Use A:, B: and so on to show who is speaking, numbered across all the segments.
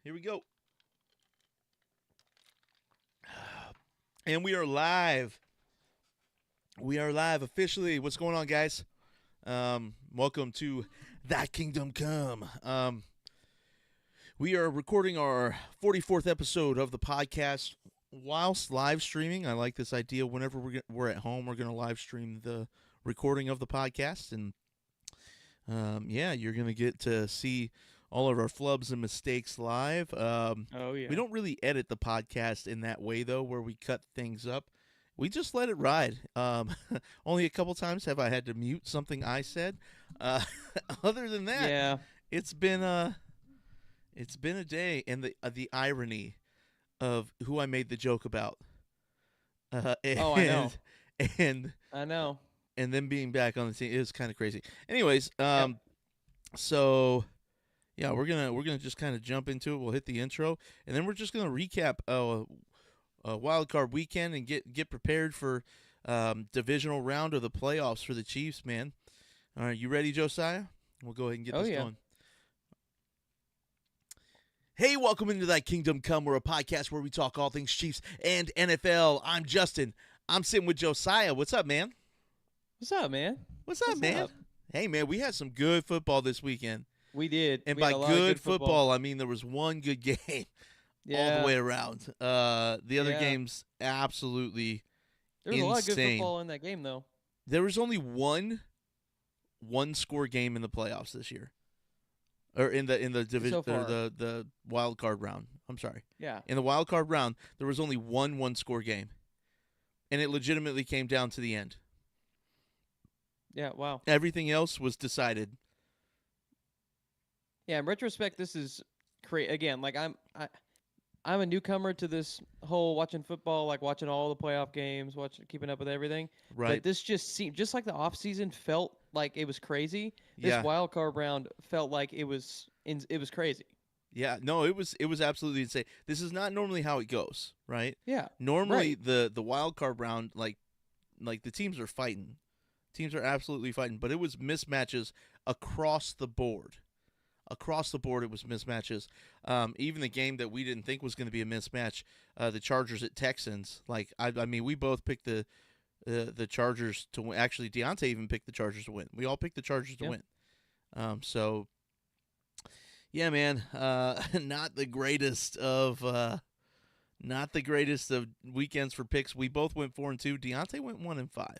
A: Here we go. And we are live. We are live officially. What's going on, guys? Welcome to Thy Kingdom Come. We are recording our 44th episode of the podcast whilst live streaming. I like this idea. Whenever we're at home, we're going to live stream the recording of the podcast. And, you're going to get to see all of our flubs and mistakes live. We don't really edit the podcast in that way, though, where we cut things up. We just let it ride. Only a couple times have I had to mute something I said. Other than that, it's been a day, and the irony of who I made the joke about.
B: I know.
A: And
B: I know.
A: And then being back on the team is kind of crazy. Anyways, so yeah, we're gonna just kind of jump into it. We'll hit the intro, and then we're just gonna recap a wild card weekend and get prepared for divisional round of the playoffs for the Chiefs. Man, all right, you ready, Josiah? We'll go ahead and get this going. Hey, welcome into Thy Kingdom Come. We're a podcast where we talk all things Chiefs and NFL. I'm Justin. I'm sitting with Josiah. What's up, man?
B: What's up, man?
A: What's up, man? Hey, man, we had some good football this weekend.
B: We did.
A: And by good football, I mean there was one good game all the way around. The other games, absolutely
B: There was
A: insane.
B: a lot of good football in that game, though.
A: There was only one-score game in the playoffs this year. Or in the division, the wild card round. I'm sorry.
B: Yeah.
A: In the wild card round, there was only one-score game, and it legitimately came down to the end.
B: Yeah. Wow.
A: Everything else was decided.
B: Yeah. In retrospect, this is crazy. Again, like I'm a newcomer to this whole watching football, like watching all the playoff games, keeping up with everything.
A: Right.
B: But this just seemed just like the off season felt like it was crazy. This wild card round felt like it was crazy.
A: Yeah, no, it was absolutely insane. This is not normally how it goes, right?
B: Yeah.
A: Normally the wild card round, like the teams are fighting. Teams are absolutely fighting, but it was mismatches across the board. Across the board, it was mismatches. Even the game that we didn't think was going to be a mismatch, the Chargers at Texans. Like I mean, we both picked the Chargers to win. Actually, Deontay even picked the Chargers to win. We all picked the Chargers to win. So, yeah, man, not the greatest of weekends for picks. We both went 4-2. Deontay went 1-5.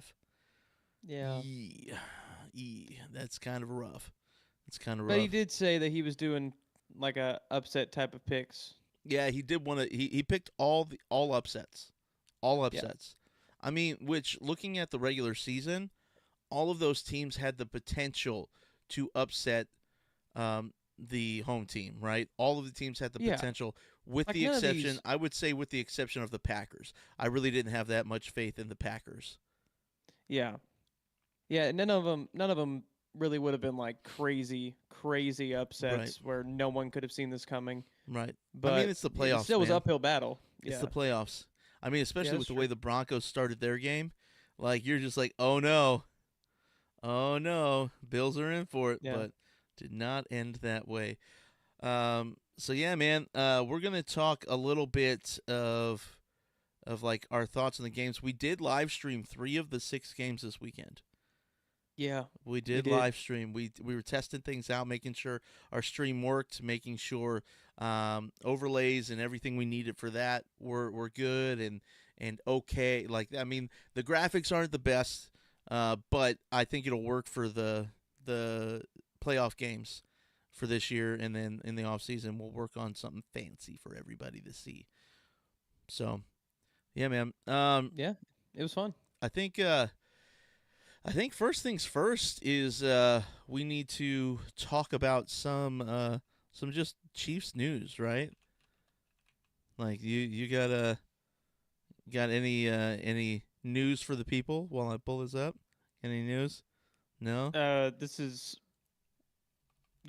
B: Yeah.
A: That's kind of rough. It's kind of rough.
B: But he did say that he was doing like a upset type of picks.
A: Yeah, he did want to. He picked all upsets. All upsets. Yeah. I mean, which looking at the regular season, all of those teams had the potential to upset the home team, right? All of the teams had the potential, with the exception, I would say, with the exception of the Packers. I really didn't have that much faith in the Packers.
B: Yeah. Yeah, none of them really would have been like crazy upsets where no one could have seen this coming.
A: Right.
B: But
A: I mean, it's the playoffs.
B: It still was uphill battle.
A: It's the playoffs. I mean, especially with the way the Broncos started their game. Like, you're just like, oh no, Bills are in for it, but did not end that way. So yeah, man, we're gonna talk a little bit of like our thoughts on the games. We did live stream 3 of the 6 games this weekend.
B: Yeah,
A: we did live stream. We were testing things out, making sure our stream worked, making sure overlays and everything we needed for that were good and okay. Like, I mean, the graphics aren't the best, but I think it'll work for the playoff games for this year, and then in the off season we'll work on something fancy for everybody to see. So, yeah, man.
B: Yeah, it was fun.
A: I think first things first is we need to talk about some just Chiefs news, right? Like you got any news for the people while I pull this up? Any news? No.
B: This is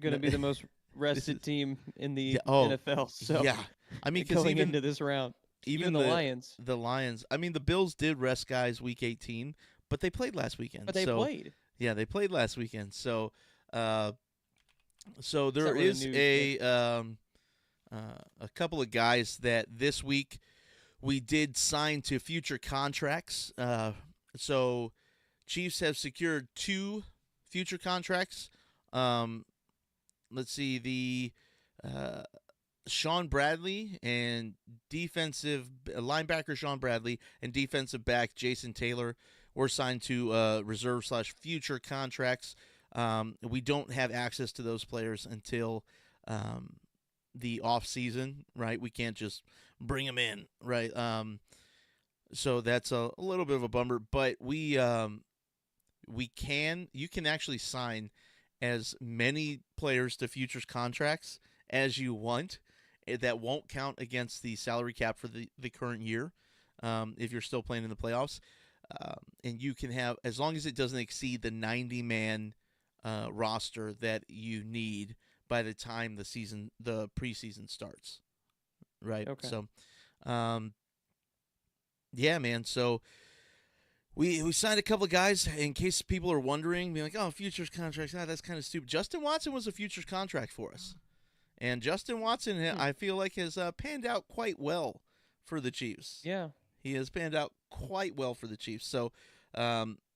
B: gonna be the most rested team in the NFL. So
A: yeah, I mean,
B: going into this round, even the Lions.
A: The Lions. I mean, the Bills did rest guys week 18. But they played last weekend.
B: But they played.
A: Yeah, they played last weekend. So there
B: really
A: is
B: news,
A: a couple of guys that this week we did sign to future contracts. So Chiefs have secured 2 future contracts. Um, let's see, the uh, Sean Bradley and defensive linebacker Sean Bradley and defensive back Jason Taylor were signed to reserve/future contracts. We don't have access to those players until um, the off season, right? We can't just bring them in, right? So that's a little bit of a bummer, but you can actually sign as many players to futures contracts as you want. That won't count against the salary cap for the current year if you're still playing in the playoffs. And you can have, as long as it doesn't exceed the 90-man roster that you need by the time the preseason starts, right?
B: Okay.
A: So, yeah, man. So we signed a couple of guys in case people are wondering, being like, oh, futures contracts, that's kind of stupid. Justin Watson was a futures contract for us. And Justin Watson, I feel like, has panned out quite well for the Chiefs.
B: Yeah.
A: He has panned out quite well for the Chiefs. So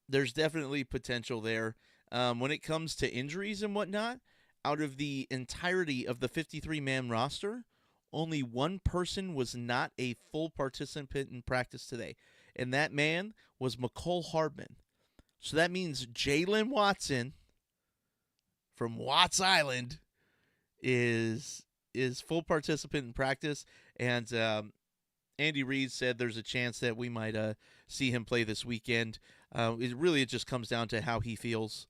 A: there's definitely potential there. When it comes to injuries and whatnot, out of the entirety of the 53-man roster, only one person was not a full participant in practice today. And that man was McCole Hardman. So that means Jalen Watson from Watts Island is full participant in practice, and Andy Reid said there's a chance that we might see him play this weekend. It just comes down to how he feels,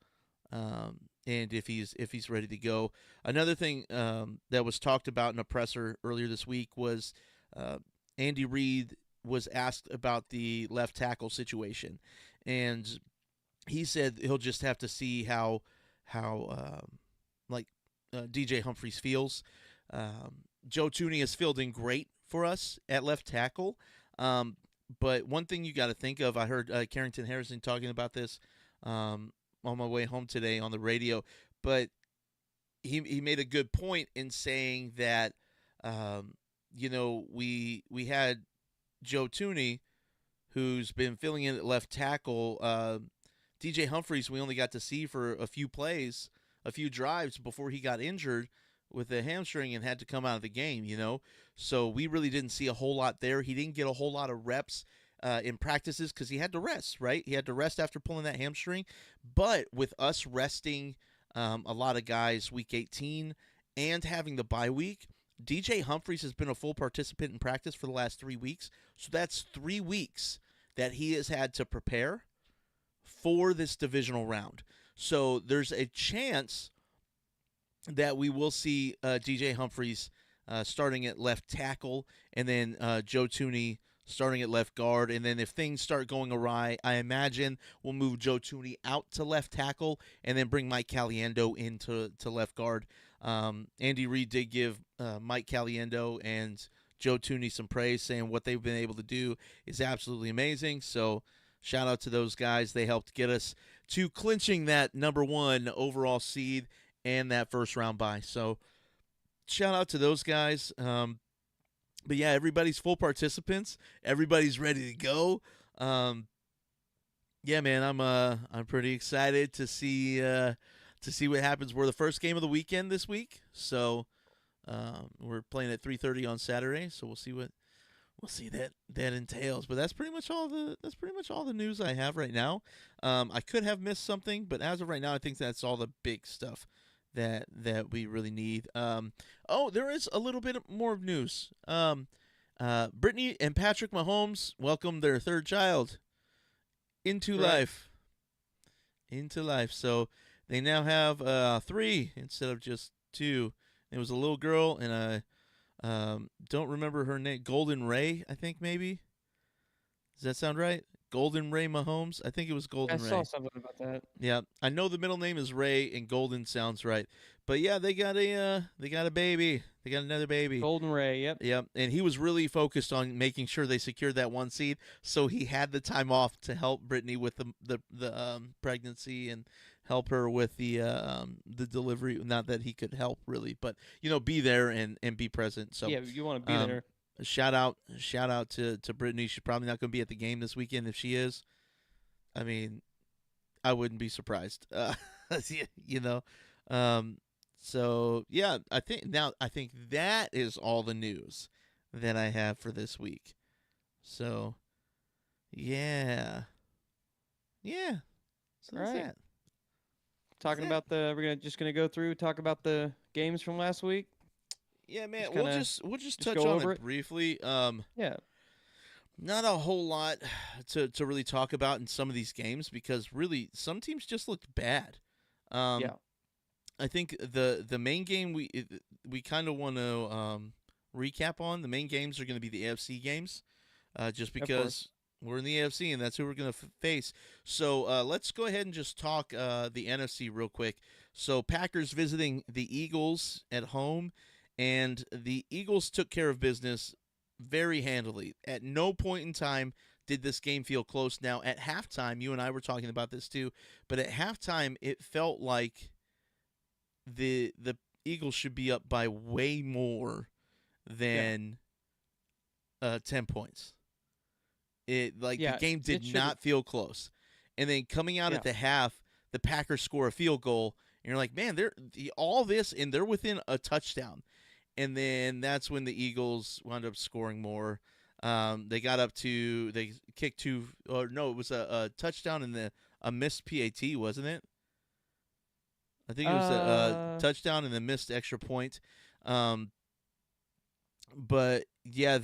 A: and if he's ready to go. Another thing that was talked about in a presser earlier this week was Andy Reid was asked about the left tackle situation, and he said he'll just have to see how DJ Humphries feels. Joe Thuney has filled in great for us at left tackle. But one thing you got to think of, I heard Carrington Harrison talking about this on my way home today on the radio, but he made a good point in saying that, we had Joe Thuney, who's been filling in at left tackle. DJ Humphries, we only got to see for a few plays, a few drives before he got injured with a hamstring and had to come out of the game, So we really didn't see a whole lot there. He didn't get a whole lot of reps in practices because he had to rest, right? He had to rest after pulling that hamstring. But with us resting a lot of guys week 18 and having the bye week, DJ Humphries has been a full participant in practice for the last 3 weeks. So that's 3 weeks that he has had to prepare for this divisional round. So there's a chance that we will see DJ Humphries starting at left tackle, and then Joe Thuney starting at left guard. And then if things start going awry, I imagine we'll move Joe Thuney out to left tackle and then bring Mike Caliendo into left guard. Andy Reid did give Mike Caliendo and Joe Thuney some praise, saying what they've been able to do is absolutely amazing. So shout out to those guys. They helped get us to clinching that number 1 overall seed and that first round bye. So shout out to those guys. But yeah, everybody's full participants. Everybody's ready to go. Yeah, man, I'm pretty excited to see what happens. We're the first game of the weekend this week, so we're playing at 3:30 on Saturday. So we'll see that entails. But that's pretty much all the news I have right now. I could have missed something, but as of right now, I think that's all the big stuff that we really need. There is a little bit more news. Brittany and Patrick Mahomes welcomed their third child into life. So they now have 3 instead of just 2. It was a little girl, and don't remember her name. Golden Ray, I think, maybe. Does that sound right? Golden Ray Mahomes? I think it was Golden Ray.
B: I saw something about that.
A: Yeah, I know the middle name is Ray, and Golden sounds right. But yeah, they got a baby. They got another baby.
B: Golden Ray, yep.
A: Yep, and he was really focused on making sure they secured that 1 seed, so he had the time off to help Brittany with the pregnancy and help her with the delivery. Not that he could help really, but be there and be present. So
B: Yeah, you want to be
A: um,
B: there.
A: shout out to Brittany. She's probably not going to be at the game this weekend. If she is, I mean, I wouldn't be surprised. You know. Um, so yeah, I think that is all the news that I have for this week. So yeah, yeah. So
B: All
A: that's
B: right.
A: that.
B: Talking
A: That's that.
B: about we're gonna go through talk about the games from last week.
A: Yeah, man.
B: Just
A: We'll
B: kind of
A: just
B: just
A: touch
B: go
A: on
B: over
A: it
B: it.
A: briefly.
B: Yeah.
A: Not a whole lot to really talk about in some of these games because really some teams just looked bad. Um,
B: Yeah.
A: I think the main game we kind of want to recap on. The main games are going to be the AFC games, just
B: Of course.
A: because we're in the AFC and that's who we're going to face. So let's go ahead and just talk the NFC real quick. So Packers visiting the Eagles at home, and the Eagles took care of business very handily. At no point in time did this game feel close. Now at halftime, you and I were talking about this too, but at halftime it felt like the Eagles should be up by way more
B: Yeah.
A: than 10 points. It like the
B: Yeah.
A: game
B: It
A: did
B: should have.
A: not feel close. And then coming out at
B: Yeah.
A: the half, the Packers score a field goal, and you're like, man, all this and they're within a touchdown. And then that's when the Eagles wound up scoring more. They got up to they kicked two, or no, it was a touchdown and a missed PAT, wasn't it? I think it was a
B: Uh.
A: touchdown and then missed extra point. Um, but yeah,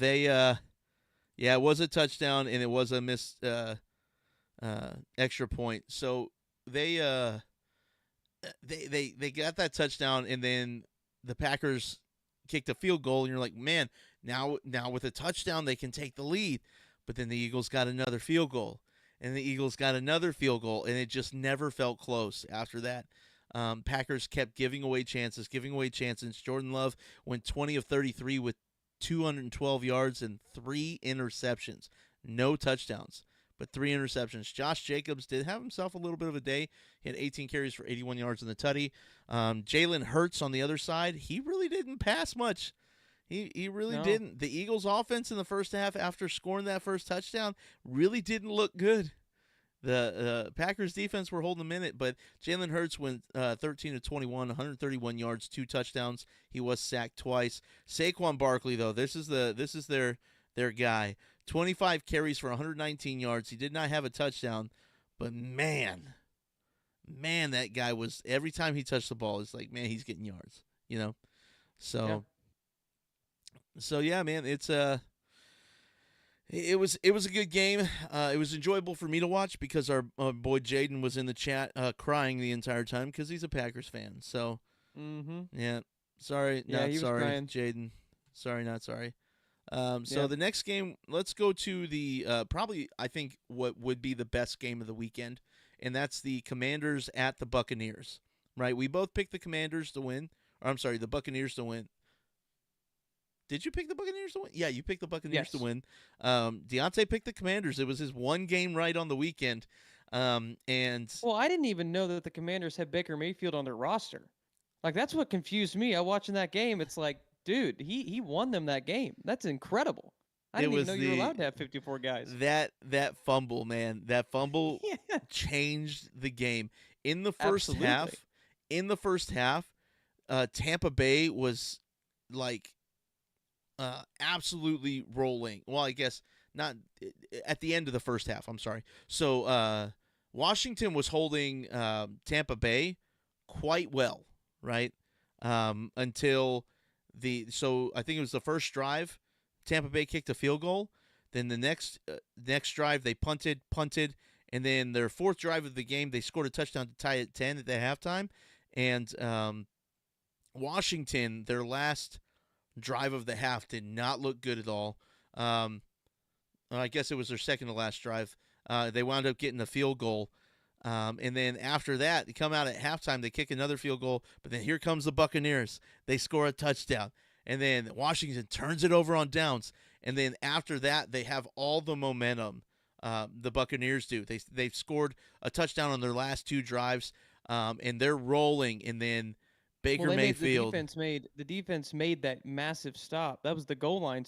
A: yeah, it was a touchdown and it was a missed extra point. So they they got that touchdown and then the Packers kicked a field goal and you're like, man, now with a touchdown they can take the lead. But then the Eagles got another field goal and the Eagles got another field goal and it just never felt close after that. Packers kept giving away chances, giving away chances. Jordan Love went 20 of 33 with 212 yards and 3 interceptions. No touchdowns, but 3 interceptions. Josh Jacobs did have himself a little bit of a day. He had 18 carries for 81 yards in the tutty. Jalen Hurts on the other side, he really didn't pass much. He really
B: No.
A: didn't. The Eagles' offense in the first half, after scoring that first touchdown, really didn't look good. The Packers defense were holding them in it, but Jalen Hurts went 13 to 21, 131 yards, 2 touchdowns. He was sacked twice. Saquon Barkley, though, this is their guy. 25 carries for 119 yards. He did not have a touchdown, but man, that guy was, every time he touched the ball, it's like, man, he's getting yards. You know,
B: Yeah.
A: so yeah, man, it was a good game. It was enjoyable for me to watch because our boy Jaden was in the chat crying the entire time because he's a Packers fan. So
B: Mm-hmm.
A: yeah, sorry,
B: Yeah.
A: not
B: He was
A: sorry,
B: crying.
A: Jaden. Sorry, not sorry. So
B: Yeah.
A: the next game, let's go to the probably I think what would be the best game of the weekend, and that's the Commanders at the Buccaneers. Right, we both picked the Commanders to win. Or I'm sorry, the Buccaneers to win. Did you pick the Buccaneers to win? Yeah, you picked the Buccaneers to
B: Yes.
A: win. Deontay picked the Commanders. It was his one game right on the weekend. And
B: Well, I didn't even know that the Commanders had Baker Mayfield on their roster. Like that's what confused me. I watching that game. It's like, dude, he won them that game. That's incredible. I
A: it
B: didn't even
A: was
B: know you were allowed to have 54 guys.
A: that fumble, man. That fumble
B: Yeah.
A: changed the game. In the first half,
B: Absolutely.
A: Tampa Bay was like absolutely rolling. Well, I guess not at the end of the first half. I'm sorry. So Washington was holding Tampa Bay quite well, right? Until so I think it was the first drive, Tampa Bay kicked a field goal. Then the next drive they punted, and then their fourth drive of the game they scored a touchdown to tie it 10 at the halftime. And Washington, their last drive of the half did not look good at all. I guess it was their second to last drive. They wound up getting a field goal. And then after that, they come out at halftime, they kick another field goal, but then here comes the Buccaneers. They score a touchdown. And then Washington turns it over on downs. And then after that, they have all the momentum. The Buccaneers do. They've scored a touchdown on their last two drives. and they're rolling, and then
B: Well,
A: Baker
B: they made
A: Mayfield.
B: the defense made that massive stop. That was the goal line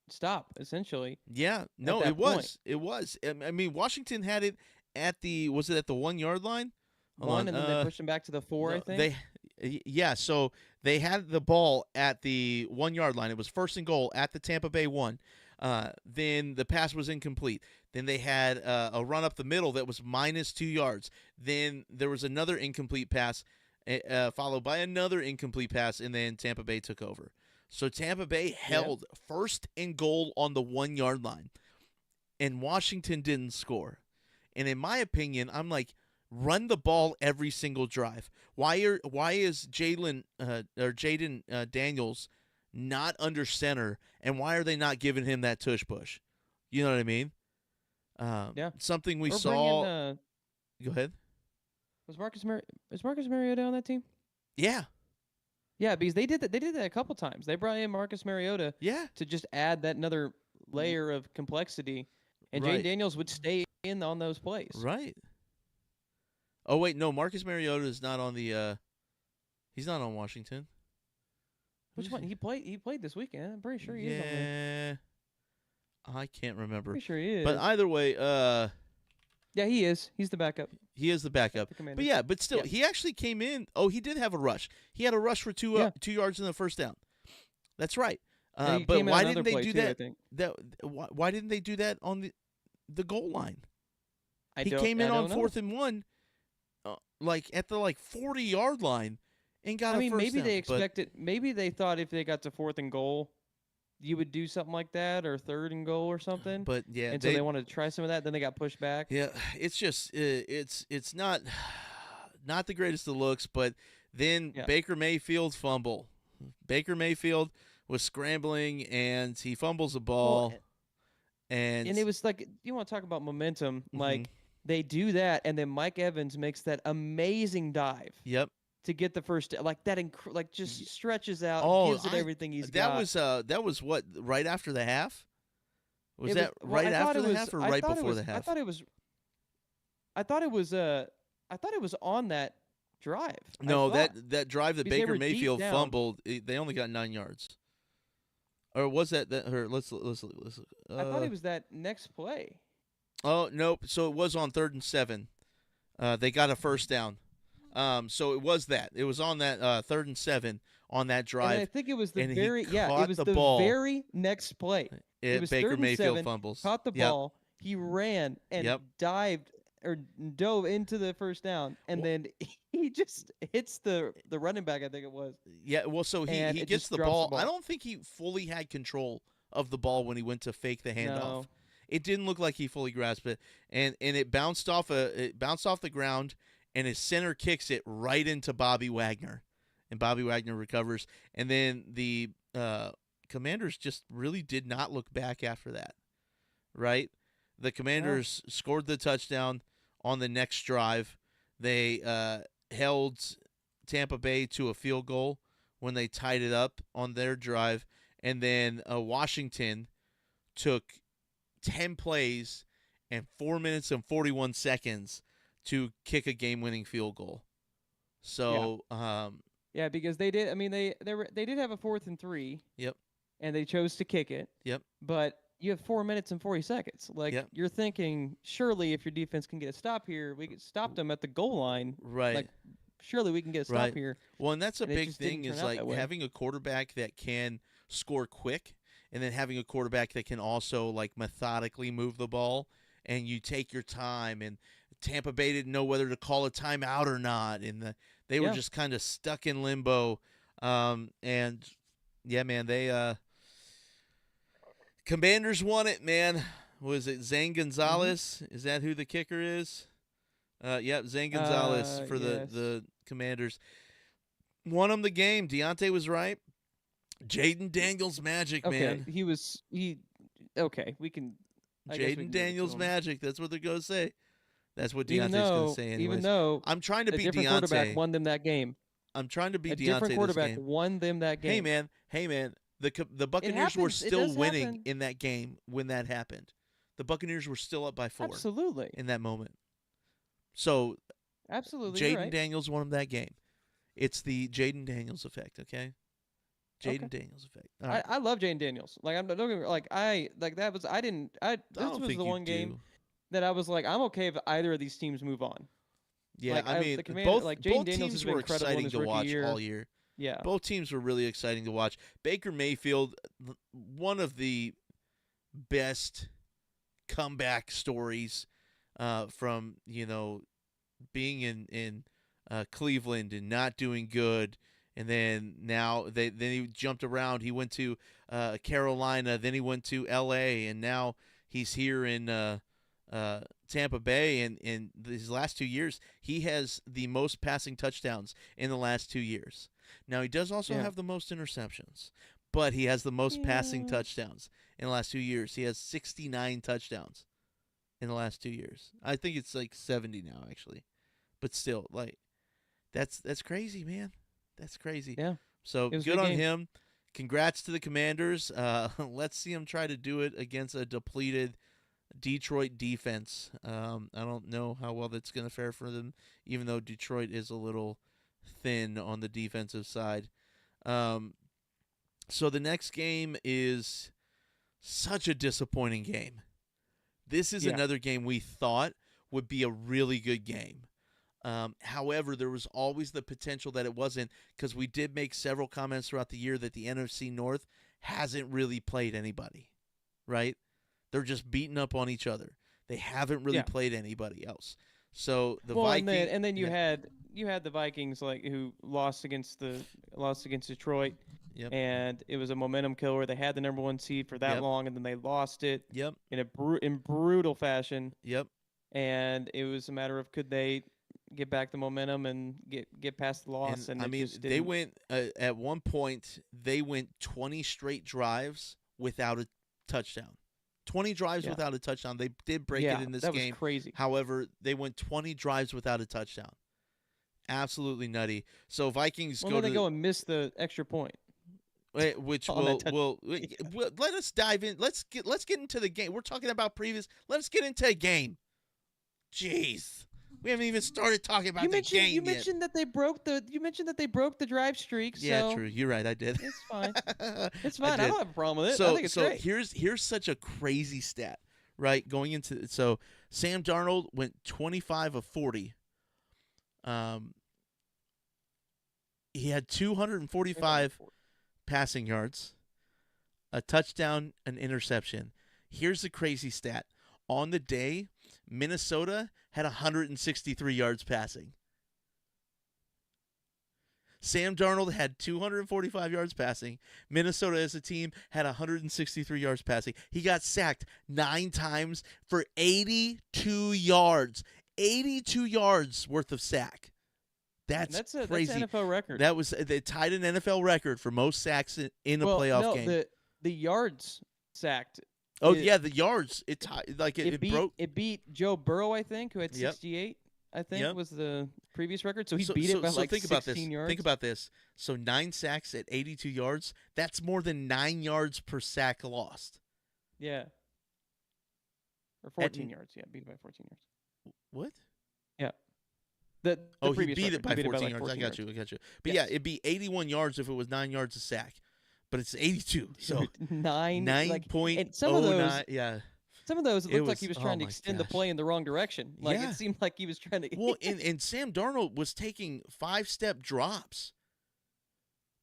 B: stop essentially
A: Yeah,
B: at
A: no, it
B: that point.
A: was. It was. I mean, Washington had it at the, was it at the 1 yard line? Hold
B: One,
A: on.
B: and then they pushed them back to the 4, I
A: No,
B: think.
A: yeah. So they had the ball at the 1 yard line. It was first and goal at the Tampa Bay 1. Then the pass was incomplete. Then they had a run up the middle that was minus 2 yards. Then there was another incomplete pass, followed by another incomplete pass, and then Tampa Bay took over. So Tampa Bay
B: Yeah.
A: held first and goal on the 1 yard line, and Washington didn't score. And in my opinion, I'm like, run the ball every single drive. Why is Jaden Daniels not under center, and why are they not giving him that tush push? You know what I mean?
B: Yeah.
A: Something we
B: Or
A: saw.
B: bring in,
A: Go ahead.
B: is Marcus Mariota on that team?
A: Yeah,
B: Yeah, because they did that. They did that a couple times. They brought in Marcus Mariota
A: yeah,
B: to just add that another layer of complexity, and
A: right,
B: Jane Daniels would stay in on those plays.
A: right. Oh wait, no, Marcus Mariota is not on the. He's not on Washington.
B: Which one? He played this weekend. I'm pretty sure he is on there.
A: I can't remember.
B: Pretty sure he is.
A: But either way,
B: yeah, he is. He's the backup.
A: he is the backup.
B: The Commanders.
A: But yeah, but still,
B: Yeah.
A: he actually came in. Oh, he did have a rush. He had a rush for 2 yards in the first down. That's right.
B: Yeah, he
A: But
B: came in
A: why
B: on
A: didn't
B: another
A: they
B: play
A: do
B: too, I
A: that?
B: think.
A: Why didn't they do that on the goal line? He
B: don't-
A: came in
B: I
A: on
B: don't know.
A: 4th and 1, like at the 40-yard line, and got
B: I
A: a
B: mean,
A: first
B: maybe
A: down.
B: they expected. Maybe they thought if they got to 4th and goal, you would do something like that, or 3rd and goal or something.
A: But yeah,
B: and so they wanted to try some of that. Then they got pushed back.
A: Yeah, it's just it's not the greatest of looks, but then
B: Yeah.
A: Baker Mayfield's fumble. Baker Mayfield was scrambling and he fumbles the ball, and
B: it was like, you want to talk about momentum?
A: Mhm.
B: Like they do that, and then Mike Evans makes that amazing dive
A: yep.
B: to get the first, like that, like just stretches out,
A: Oh,
B: gives it everything he's
A: that
B: got.
A: that was what, right after the half? Was
B: It
A: that
B: well,
A: right
B: I thought
A: after
B: it
A: the
B: was-
A: half or
B: I
A: right
B: thought it
A: before
B: was-
A: the half?
B: I thought it was. I thought it was on that drive. I
A: No,
B: thought.
A: that drive that
B: Because they
A: Baker
B: were deep
A: Mayfield
B: down.
A: fumbled, they only got 9 yards. Or was that or let's
B: I thought it was that next play.
A: Oh, nope. So it was on 3rd and 7. They got a first down. So it was that. It was on that 3rd and 7 on that
B: And
A: drive.
B: I think it was the
A: and he
B: very
A: caught
B: it was
A: the
B: the
A: ball.
B: very next play. It was
A: Baker
B: 3rd and
A: Mayfield
B: 7,
A: fumbles.
B: Caught the
A: Yep.
B: ball. He ran and
A: Yep.
B: dived or dove into the first down, and then he just hits the running back. I think it was.
A: Yeah, well, so
B: And
A: he
B: it
A: gets
B: just
A: the
B: drops the
A: ball.
B: ball.
A: I don't think he fully had control of the ball when he went to fake the handoff.
B: No.
A: It didn't look like he fully grasped it, and it bounced off the ground, and his center kicks it right into Bobby Wagner, and Bobby Wagner recovers, and then the Commanders just really did not look back after that, right? The Commanders scored the touchdown on the next drive. They held Tampa Bay to a field goal when they tied it up on their drive, and then Washington took 10 plays and 4 minutes and 41 seconds to kick a game-winning field goal. So,
B: Yeah, because they did. I mean, they did have a 4th and 3.
A: Yep.
B: And they chose to kick it.
A: Yep.
B: But you have 4 minutes and 40 seconds. Like
A: Yep.
B: you're thinking, surely if your defense can get a stop here, we could stop them at the goal line.
A: right.
B: Like, surely we can get a stop
A: Right.
B: here.
A: Well, and that's a
B: and it
A: big
B: just didn't
A: thing,
B: turn
A: is
B: out
A: like
B: that way.
A: having a quarterback that can score quick, and then having a quarterback that can also like methodically move the ball, and you take your time. And Tampa Bay didn't know whether to call a timeout or not, and they were
B: Yeah.
A: just kind of stuck in limbo. And yeah, man, they Commanders won it, man. Was it Zane Gonzalez? Is that who the kicker is? Yep, Zane Gonzalez for
B: yes.
A: the Commanders. Won them the game. Deontay was right. Jaden Daniels magic,
B: Okay,
A: man.
B: Okay, we can. I guess we can
A: Jaden
B: give it
A: Daniels
B: to him.
A: magic. That's what they're going to say. That's what
B: Even
A: Deontay's going
B: though,
A: to say anyways.
B: even though
A: I'm trying to
B: a
A: beat
B: different quarterback
A: Deontay.
B: won them that game.
A: I'm trying to beat
B: A
A: Deontay
B: different
A: this
B: quarterback
A: game.
B: won them that game.
A: Hey man. The Buccaneers were
B: happens. It
A: still
B: does
A: winning
B: happen.
A: in that game when that happened. The Buccaneers were still up by 4
B: Absolutely.
A: in that moment. So
B: Absolutely, you're
A: Jaden
B: right.
A: Daniels won him that game. It's the Jaden Daniels effect, okay?
B: Okay.
A: Jaden Daniels effect. All
B: I,
A: right.
B: I love Jane Daniels. Like I'm don't get me, like I like that was I didn't I
A: I
B: this
A: don't
B: was
A: think
B: the
A: you
B: one game
A: do.
B: that I was like I'm okay if either of these teams move on.
A: Yeah,
B: Like
A: I mean,
B: the commander
A: both
B: like Jaden
A: both
B: Daniels has
A: teams
B: been
A: were
B: incredible in
A: exciting
B: his
A: to
B: rookie
A: watch all
B: year.
A: year.
B: Yeah.
A: Both teams were really exciting to watch. Baker Mayfield, one of the best comeback stories from being in Cleveland and not doing good, and then then he jumped around. He went to Carolina, then he went to L.A., and now he's here in Tampa Bay. And in these last 2 years, he has the most passing touchdowns in the last 2 years. Now he does also
B: Yeah.
A: have the most interceptions, but he has the most passing
B: Yeah.
A: touchdowns in the last 2 years. He has 69 touchdowns in the last 2 years. I think it's like 70 now, actually. But still, like that's crazy, man. That's crazy.
B: Yeah.
A: So
B: It was a
A: good
B: good
A: on
B: game.
A: him. Congrats to the Commanders. Let's see him try to do it against a depleted Detroit defense. I don't know how well that's going to fare for them, even though Detroit is a little thin on the defensive side. Um, so the next game is such a disappointing game. This is
B: Yeah.
A: another game we thought would be a really good game. However, there was always the potential that it wasn't, because we did make several comments throughout the year that the NFC North hasn't really played anybody, right? They're just beating up on each other. They haven't really
B: Yeah.
A: played anybody else. So the
B: Well, and then
A: Viking,
B: and then
A: yeah,
B: you had the Vikings like who lost against Detroit,
A: yep,
B: and it was a momentum killer where they had the number 1 seed for that
A: yep,
B: long, and then they lost it
A: yep,
B: in in brutal fashion,
A: yep.
B: and it was a matter of could they get back the momentum and get past the
A: And
B: loss, and
A: I
B: it
A: mean,
B: just
A: they
B: didn't.
A: went at one point. They went 20 straight drives without a touchdown. 20 drives
B: Yeah.
A: without a touchdown. They did break it
B: Yeah,
A: in this
B: that was
A: game.
B: crazy.
A: However, they went 20 drives without a touchdown. Absolutely nutty. So Vikings
B: Well,
A: go
B: then they
A: to
B: go and miss the extra point
A: which
B: on that
A: will
B: touchdown.
A: let us dive in. Let's get into the game. We're talking about previous. Let's get into a game. Jeez. We haven't even started talking about the
B: You
A: game yet.
B: mentioned that they broke the drive streak,
A: Yeah,
B: so
A: true. You're right. I did.
B: it's fine. It's
A: I
B: fine. I
A: did.
B: don't have a problem with it. I
A: So
B: think it's
A: so
B: great.
A: here's such a crazy stat, right? Going into so Sam Darnold went 25 of 40. Um, he had 245 passing yards, a touchdown, an interception. Here's the crazy stat. On the day, Minnesota had 163 yards passing. Sam Darnold had 245 yards passing. Minnesota as a team had 163 yards passing. He got sacked 9 times for 82 yards. 82 yards worth of sack. That's
B: That's an
A: crazy.
B: NFL record.
A: That was they tied an NFL record for most sacks in a
B: Well,
A: playoff
B: no,
A: game.
B: the yards sacked.
A: Oh
B: It
A: yeah, the yards it broke.
B: it beat Joe Burrow, I think, who had
A: Yep.
B: 68. I think
A: Yep.
B: was the previous record. So he
A: So,
B: beat
A: so,
B: it by
A: so
B: like
A: think about this.
B: 16 yards.
A: Think about this. So 9 sacks at 82 yards. That's more than 9 yards per sack lost.
B: Yeah. Or
A: At
B: 14 yards. Yeah, beat it by 14 yards.
A: what?
B: Yeah. The
A: Oh, he
B: previous
A: beat it
B: record.
A: by
B: He
A: 14
B: like
A: yards.
B: 14
A: I got you. But
B: Yes.
A: yeah, it'd be 81 yards if it was 9 yards a sack. But it's 82. So
B: Dude, nine like
A: 9.09.
B: and some of those
A: Yeah.
B: it
A: It
B: looked like
A: was
B: he was
A: oh
B: trying to
A: my
B: extend the
A: gosh.
B: play in the wrong direction. Like
A: Yeah.
B: it seemed like he was trying to
A: Well, and Sam Darnold was taking 5-step drops.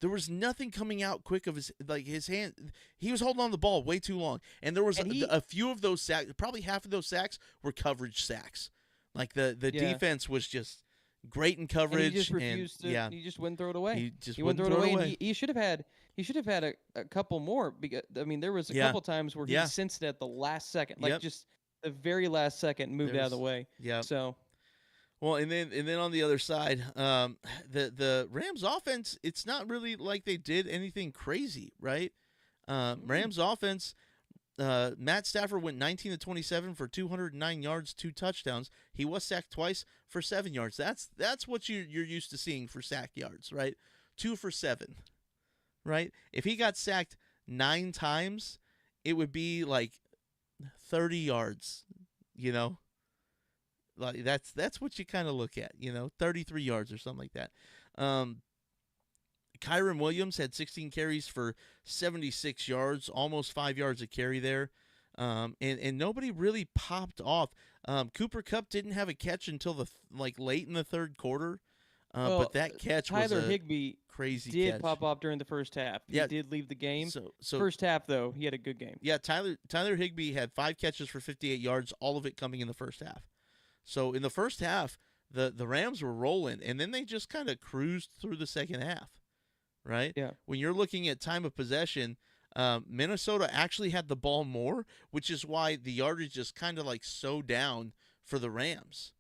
A: There was nothing coming out quick of his hand. He was holding on the ball way too long, and there was a few of those sacks. Probably half of those sacks were coverage sacks. Like the
B: Yeah.
A: defense was just great in
B: and
A: coverage.
B: he just refused to
A: yeah,
B: he just wouldn't throw it away.
A: he just
B: He wouldn't
A: wouldn't
B: throw it away,
A: away.
B: and he should have had a couple more because I mean there was a
A: Yeah.
B: couple times where he
A: Yeah.
B: sensed it at the last second, like
A: Yep.
B: just the very last second moved
A: There
B: out of the
A: was-
B: way.
A: Yeah.
B: So
A: Well, and then on the other side, the Rams offense, it's not really like they did anything crazy, right? Rams offense, Matt Stafford went 19 to 27 for 209 yards, 2 touchdowns. He was sacked twice for 7 yards. That's what you're used to seeing for sack yards, right? 2 for 7, right? If he got sacked 9 times, it would be like 30 yards, you know? Like that's what you kind of look at, 33 yards or something like that. Um, Kyron Williams had 16 carries for 76 yards, almost 5 yards a carry there. And nobody really popped off. Cooper Kupp didn't have a catch until late in the third quarter. But that catch was
B: Tyler
A: a
B: Higbee
A: crazy
B: did
A: catch.
B: pop off during the first half.
A: Yeah.
B: He did leave the game.
A: So
B: First half, though, he had a good game.
A: yeah, Tyler Higbee had 5 catches for 58 yards, all of it coming in the first half. So in the first half, the Rams were rolling, and then they just kind of cruised through the second half, right?
B: Yeah.
A: When you're looking at time of possession, Minnesota actually had the ball more, which is why the yardage just kind of sewed down for the Rams.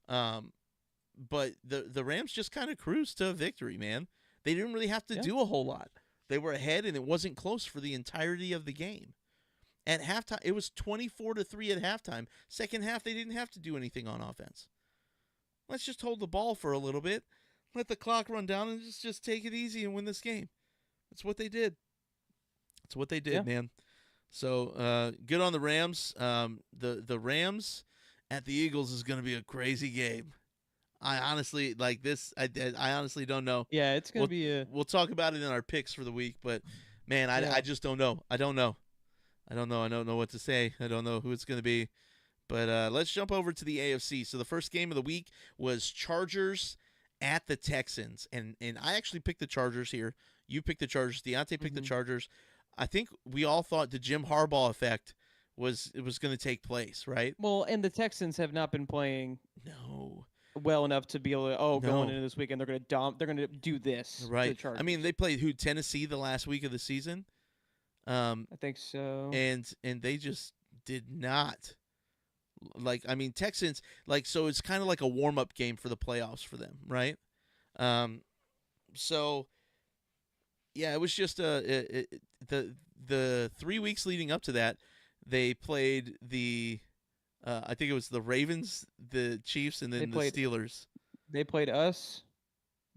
A: But the Rams just kind of cruised to a victory, man. They didn't really have to do a whole lot. They were ahead, and it wasn't close for the entirety of the game. At halftime, it was 24-3 at halftime. Second half, they didn't have to do anything on offense. Let's just hold the ball for a little bit, let the clock run down, and just take it easy and win this game. That's what they did. That's what they did, man. So good on the Rams. The Rams at the Eagles is going to be a crazy game. I honestly I honestly don't know.
B: Yeah, it's gonna be
A: We'll talk about it in our picks for the week, but man, I just don't know. I don't know what to say. I don't know who it's gonna be. But let's jump over to the AFC. So the first game of the week was Chargers at the Texans, and I actually picked the Chargers here. You picked the Chargers. Deontay picked the Chargers. I think we all thought the Jim Harbaugh effect was going to take place, right?
B: Well, and the Texans have not been playing well enough to be able to going into this weekend they're going to do this,
A: right?
B: To the Chargers.
A: I mean, they played Tennessee the last week of the season.
B: I think so.
A: And they just did not. Texans, so it's kind of like a warm-up game for the playoffs for them, right? So yeah, it was just the 3 weeks leading up to that, they played the I think it was the Ravens, the Chiefs, and then the Steelers.
B: They played us.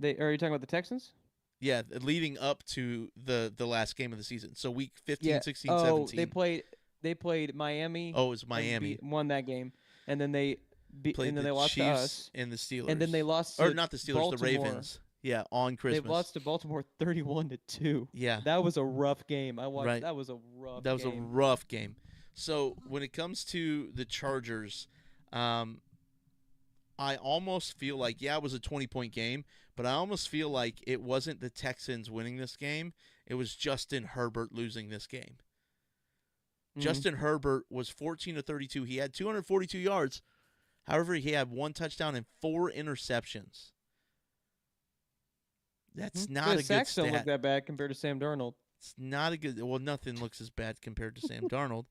B: Are you talking about the Texans?
A: Yeah, leading up to the last game of the season. So week 15, 16, 17.
B: They played Miami.
A: Oh, it was Miami.
B: Won that game. And then they
A: played
B: they lost
A: Chiefs
B: to us.
A: And the Steelers.
B: And then they lost
A: to not the Steelers,
B: Baltimore.
A: the Ravens. Yeah, on Christmas.
B: They lost to Baltimore 31-2.
A: Yeah.
B: That was a rough game. I watched. Right. That was a rough game.
A: That was a rough game. So when it comes to the Chargers, I almost feel like, it was a 20-point game, but I almost feel like it wasn't the Texans winning this game. It was Justin Herbert losing this game. Justin Herbert was 14 of 32. He had 242 yards. However, he had 1 touchdown and 4 interceptions. That's not a good stat.
B: Sacks don't look that bad compared to Sam Darnold.
A: It's not a good. Well, nothing looks as bad compared to Sam Darnold.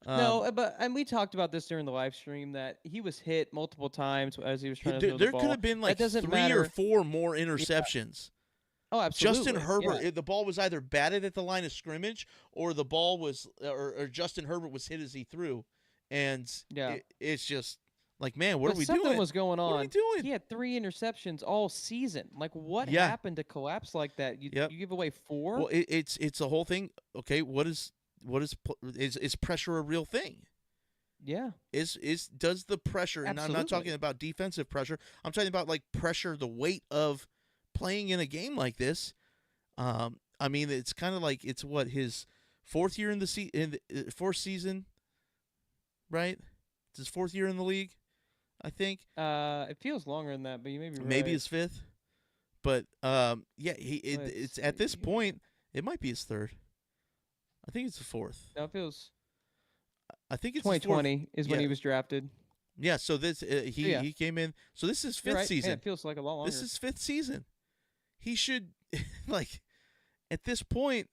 B: No, and we talked about this during the live stream that he was hit multiple times as he was trying to throw the ball.
A: There could have been 3 or 4 more interceptions.
B: Yeah. Oh, absolutely.
A: Justin Herbert, the ball was either batted at the line of scrimmage or the ball was, or Justin Herbert was hit as he threw, and it's just man, what are we doing?
B: Something was going on.
A: What are we doing?
B: He had 3 interceptions all season. What happened to collapse like that? You give away 4.
A: Well, it's a whole thing. Okay, is pressure a real thing?
B: Yeah.
A: Does the pressure? And I'm not talking about defensive pressure. I'm talking about pressure, the weight of playing in a game like this. I mean, it's kind of it's what, his 4th year in the fourth season, right? It's his 4th year in the league, I think.
B: It feels longer than that, but you may be right.
A: Maybe his 5th, but it's at this point it might be his 3rd. I think it's the 4th.
B: No, it feels.
A: I think it's
B: 2020 is when he was drafted.
A: Yeah, so this he came in. So this is 5th season.
B: Yeah, it feels like a lot longer.
A: This is 5th season. He should at this point,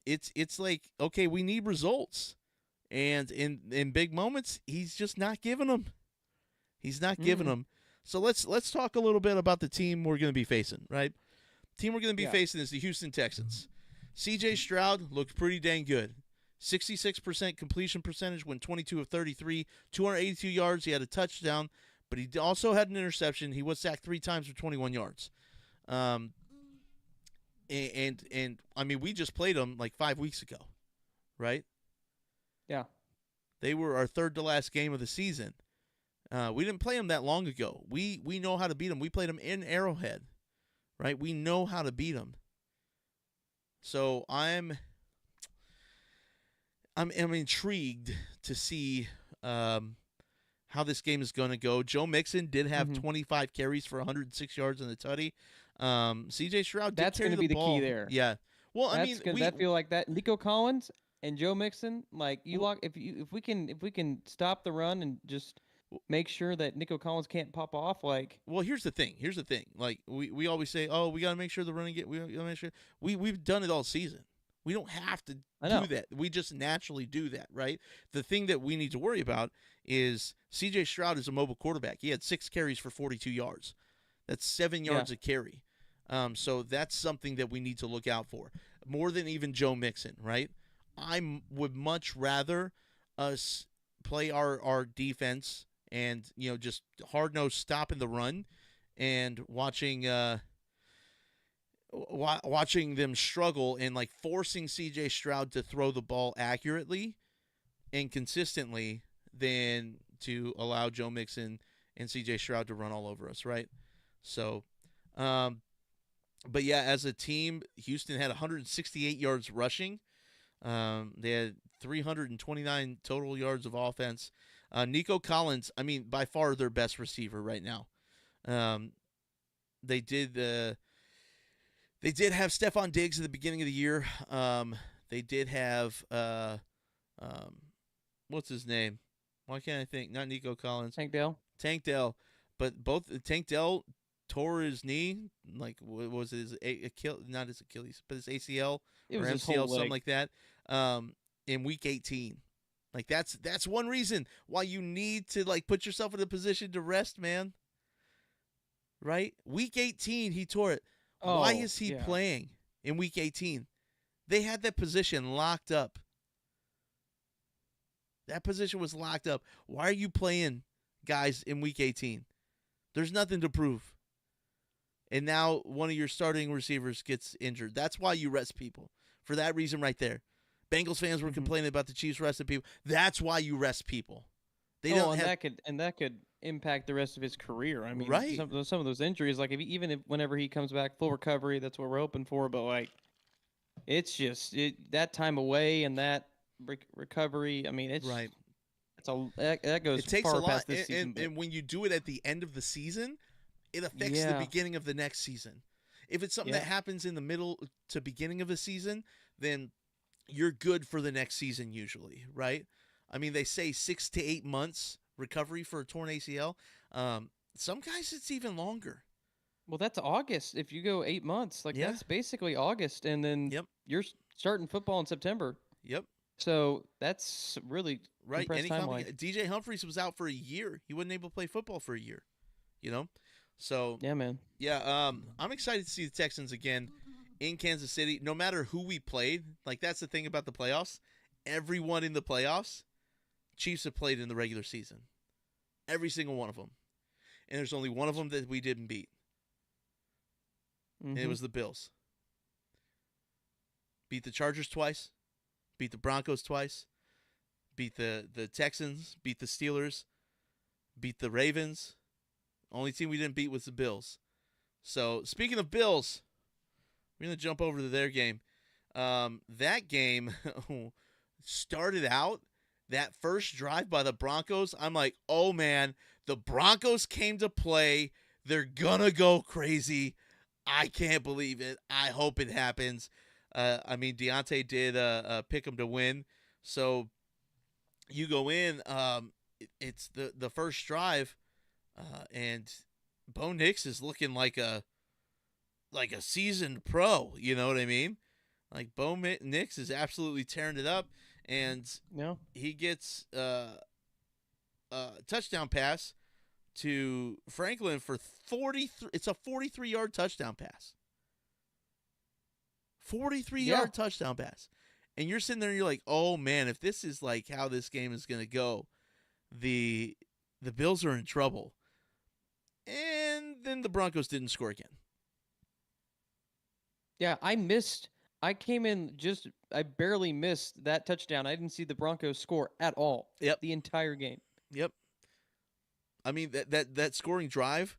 A: it's okay, we need results, and in big moments, he's just not giving them. He's not giving them. So let's talk a little bit about the team we're going to be facing. Right, team we're going to be facing is the Houston Texans. C.J. Stroud looked pretty dang good. 66% completion percentage, went 22 of 33, 282 yards. He had a touchdown, but he also had an interception. He was sacked 3 times for 21 yards. And I mean, we just played them 5 weeks ago, right?
B: Yeah.
A: They were our 3rd to last game of the season. We didn't play them that long ago. We know how to beat them. We played them in Arrowhead, right? We know how to beat them. So I'm intrigued to see how this game is going to go. Joe Mixon did have 25 carries for 106 yards in the tutty. C.J. Stroud did
B: That's
A: carry
B: going to
A: the
B: be the key
A: ball.
B: there.
A: Yeah. Well, I
B: That's
A: mean,
B: gonna. That feel like that. Nico Collins and Joe Mixon. Like you lock. If we can stop the run and just make sure that Nico Collins can't pop off. Like,
A: well, here's the thing. Here's the thing. Like we always say, oh, we got to make sure the running get. We got to make sure we've done it all season. We don't have to
B: I know.
A: do that. We just naturally do that, right? The thing that we need to worry about is C.J. Stroud is a mobile quarterback. He had 6 carries for 42 yards. That's 7 yards a carry. So that's something that we need to look out for more than even Joe Mixon, right? Would much rather us play our defense and just hard nose stopping the run and watching them struggle and like forcing CJ Stroud to throw the ball accurately and consistently than to allow Joe Mixon and CJ Stroud to run all over us, right? So, but yeah, as a team, Houston had 168 yards rushing. They had 329 total yards of offense. Nico Collins, I mean, by far their best receiver right now. They did have Stephon Diggs at the beginning of the year. They did have what's his name? Why can't I think? Not Nico Collins. Tank Dell. But both Tank Dell tore his knee. Like, what was it? Not his Achilles, but his ACL or MCL, something like that. In week 18. Like that's one reason why you need to like put yourself in a position to rest, man. Right? Week 18, he tore it. Why is he playing in week 18? They had that position locked up. That position was locked up. Why are you playing guys in week 18? There's nothing to prove. And now one of your starting receivers gets injured. That's why you rest people. For that reason right there. Bengals fans were complaining about the Chiefs resting people. That's why you rest people.
B: That could impact the rest of his career. I mean,
A: right.
B: some of those injuries, like whenever he comes back full recovery, that's what we're hoping for. But like, it's just that time away and that recovery. I mean, it's
A: right.
B: That goes
A: it takes
B: far
A: a lot,
B: past this season.
A: And when you do it at the end of the season, it affects the beginning of the next season. If it's something that happens in the middle to beginning of the season, then you're good for the next season usually, right? I mean, they say 6 to 8 months recovery for a torn ACL. Some guys, it's even longer.
B: Well, that's August. If you go 8 months, that's basically August, and then you're starting football in September.
A: Yep.
B: So that's really
A: right. DJ Humphries was out for a year. He wasn't able to play football for a year. So
B: yeah, man.
A: Yeah, I'm excited to see the Texans again in Kansas City. No matter who we played, like that's the thing about the playoffs. Everyone in the playoffs, Chiefs have played in the regular season. Every single one of them, and there's only one of them that we didn't beat. And it was the Bills. Beat the Chargers twice, beat the Broncos twice, beat the Texans, beat the Steelers, beat the Ravens. Only team we didn't beat was the Bills. So, speaking of Bills, we're going to jump over to their game. That game started out, that first drive by the Broncos, I'm like, oh, man, the Broncos came to play. They're going to go crazy. I can't believe it. I hope it happens. I mean, Deontay did pick them to win. So, you go in, it's the first drive. And Bo Nix is looking like a seasoned pro. You know what I mean? Like Bo Nix is absolutely tearing it up, and he gets a touchdown pass to Franklin for 43. It's a 43-yard touchdown pass. 43-yard touchdown pass, and you're sitting there and you're like, oh man, if this is like how this game is gonna go, the Bills are in trouble. And then the Broncos didn't score again.
B: Yeah, I barely missed that touchdown. I didn't see the Broncos score at all.
A: Yep.
B: The entire game.
A: Yep. I mean, that scoring drive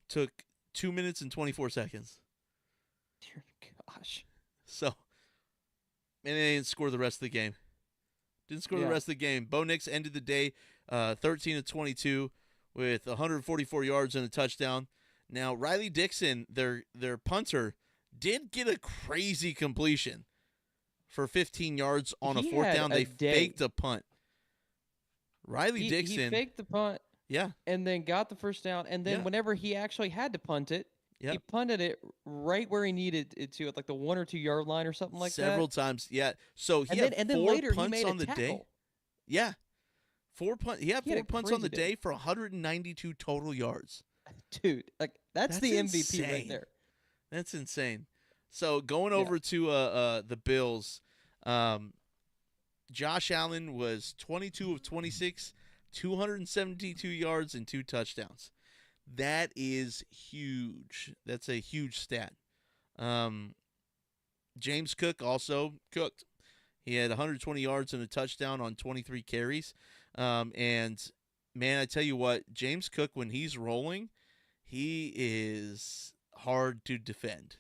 A: took 2 minutes and 24 seconds.
B: Dear gosh.
A: So, and they didn't score the rest of the game. Didn't score the
B: Yeah.
A: rest of the game. Bo Nix ended the day 13 of 22 with 144 yards and a touchdown. Now, Riley Dixon, their punter, did get a crazy completion for 15 yards on a
B: He
A: fourth
B: had
A: down.
B: a
A: They
B: day.
A: faked a punt. Riley
B: He
A: Dixon,
B: faked the punt
A: yeah,
B: and then got the first down. And then
A: yeah,
B: whenever he actually had to punt it, he
A: yep.
B: punted it right where he needed it to, at like the 1 or 2 yard line or something like
A: Several
B: that.
A: times, yeah. So he
B: And
A: had
B: then
A: four
B: later he
A: punts
B: made a
A: on the day.
B: tackle.
A: Yeah, four punt. He had
B: He had
A: four
B: a
A: punts on the
B: crazy day.
A: day for 192 total yards.
B: Dude, like that's the MVP right
A: insane.
B: there.
A: That's insane. So going
B: Yeah.
A: over to the Bills, Josh Allen was 22 of 26, 272 yards and 2 touchdowns. That is huge. That's a huge stat. James Cook also cooked. He had 120 yards and a touchdown on 23 carries. And man, I tell you what, James Cook, when he's rolling, he is hard to defend.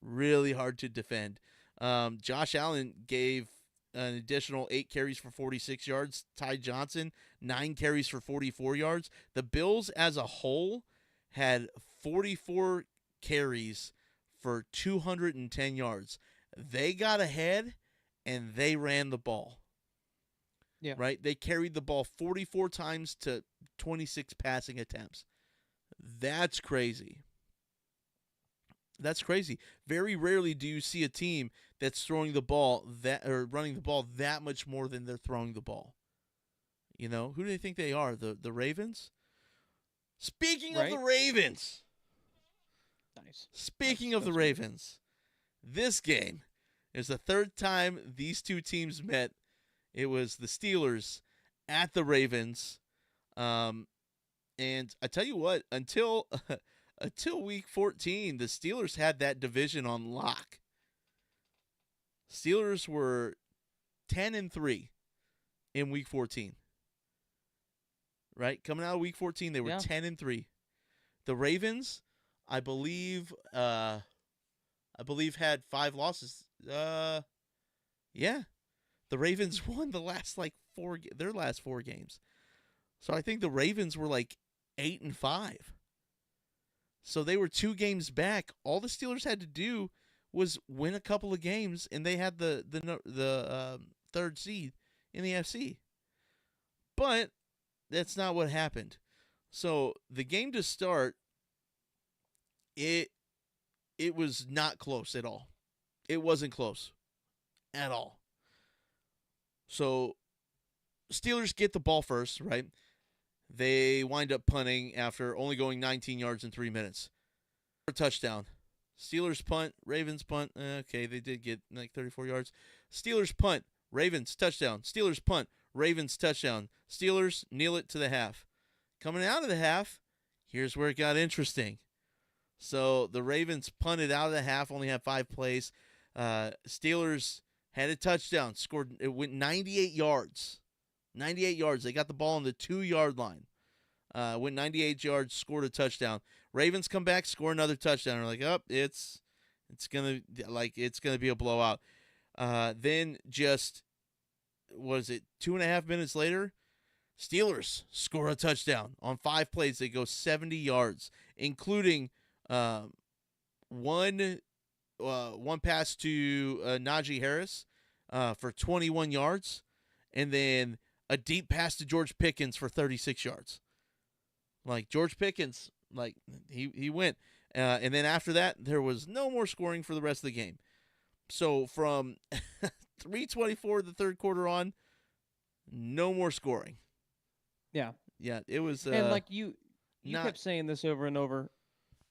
A: Really hard to defend. Josh Allen gave an additional 8 carries for 46 yards. Ty Johnson, 9 carries for 44 yards. The Bills as a whole had 44 carries for 210 yards. They got ahead and they ran the ball.
B: Yeah.
A: Right? They carried the ball 44 times to 26 passing attempts. That's crazy. That's crazy. Very rarely do you see a team that's throwing the ball running the ball that much more than they're throwing the ball. You know, who do they think they are? The Ravens? Speaking of the Ravens.
B: Nice.
A: Speaking of the Ravens, this game is the third time these two teams met. It was the Steelers at the Ravens. And I tell you what, until week 14, the Steelers had that division on lock. Steelers were 10-3 in week 14. Right? Coming out of week 14, they were 10-3. The Ravens, I believe had 5 losses. Yeah. The Ravens won their last 4 games. So I think the Ravens were 8-5. So they were 2 games back. All the Steelers had to do was win a couple of games, and they had the third seed in the FC. But that's not what happened. So the game to start, it was not close at all. It wasn't close at all. So Steelers get the ball first, right? They wind up punting after only going 19 yards in 3 minutes. For a touchdown. Steelers punt, Ravens punt. Okay, they did get 34 yards. Steelers punt, Ravens touchdown. Steelers punt, Ravens touchdown. Steelers kneel it to the half. Coming out of the half, here's where it got interesting. So the Ravens punted out of the half, only had 5 plays. Steelers had a touchdown, scored. It went 98 yards. 98 yards. They got the ball on the 2-yard line. Went 98 yards, scored a touchdown. Ravens come back, score another touchdown. We're like, oh, it's gonna be a blowout. Then just 2.5 minutes later, Steelers score a touchdown on 5 plays. They go 70 yards, including one pass to Najee Harris for 21 yards, and then a deep pass to George Pickens for 36 yards. George Pickens, he went. And then after that, there was no more scoring for the rest of the game. So from 3:24 the third quarter on, no more scoring.
B: Yeah.
A: Yeah, it was.
B: And you kept saying this over and over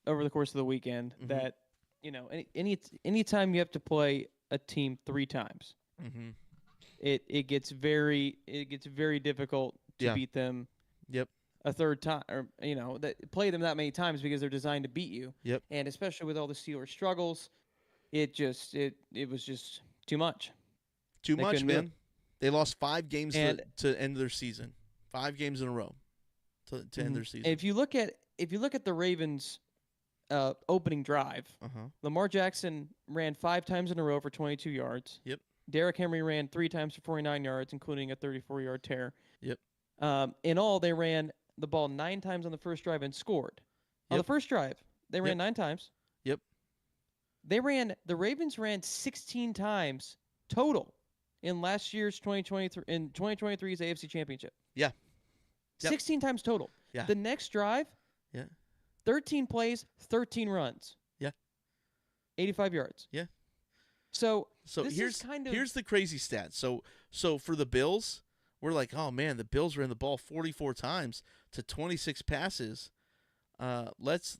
B: the course of the weekend,
A: mm-hmm.
B: that anytime you have to play a team 3 times,
A: mm-hmm.
B: it gets very difficult to beat them.
A: Yep.
B: A third time, or play them that many times, because they're designed to beat you.
A: Yep.
B: And especially with all the Steelers struggles, it was just too much.
A: Too much, man. They lost 5 games to end their season. 5 games in a row. to end their season.
B: And if you look at the Ravens' opening drive, Lamar Jackson ran 5 times in a row for 22 yards.
A: Yep.
B: Derrick Henry ran 3 times for 49 yards, including a 34-yard tear.
A: Yep.
B: In all, they ran the ball 9 times on the first drive and scored. On the first drive, they ran 9 times.
A: Yep.
B: The Ravens ran 16 times total in last year's 2023's AFC Championship.
A: Yeah. Yep.
B: 16 times total.
A: Yeah.
B: The next drive, 13 plays, 13 runs.
A: Yeah.
B: 85 yards.
A: Yeah.
B: So
A: here's the crazy stat. So for the Bills, we're like, oh man, the Bills ran the ball 44 times to 26 passes. Let's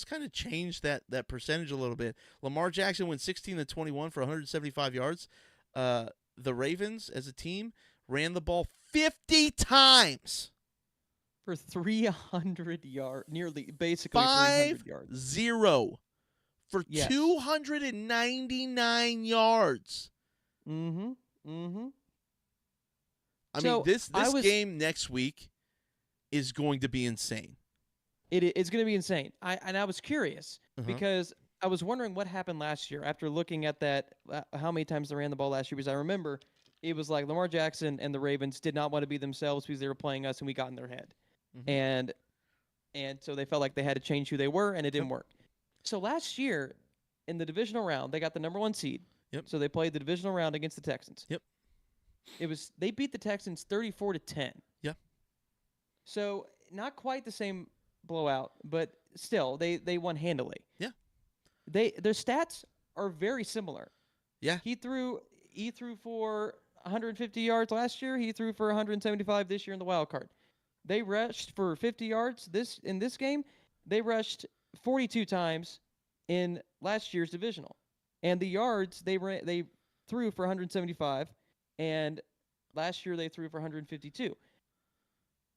A: kind of change that percentage a little bit. Lamar Jackson went 16-21 for 175 yards. The Ravens as a team ran the ball 50 times
B: for 300 yards, basically 300 yards.
A: 5-0 for 299 yards. I mean, this game next week is going to be insane.
B: It's going to be insane. I was curious because I was wondering what happened last year after looking at that, how many times they ran the ball last year, because I remember it was like Lamar Jackson and the Ravens did not want to be themselves because they were playing us and we got in their head. And so they felt like they had to change who they were, and it didn't work. So last year in the divisional round, they got the number 1 seed.
A: Yep.
B: So they played the divisional round against the Texans.
A: Yep.
B: They beat the Texans 34-10.
A: Yeah.
B: So not quite the same blowout, but still they won handily.
A: Yeah.
B: Their stats are very similar.
A: Yeah.
B: He threw for 150 yards last year. He threw for 175 this year in the wild card. They rushed for 50 yards in this game. They rushed 42 times in last year's divisional. And the yards they threw for 175, and last year they threw for 152.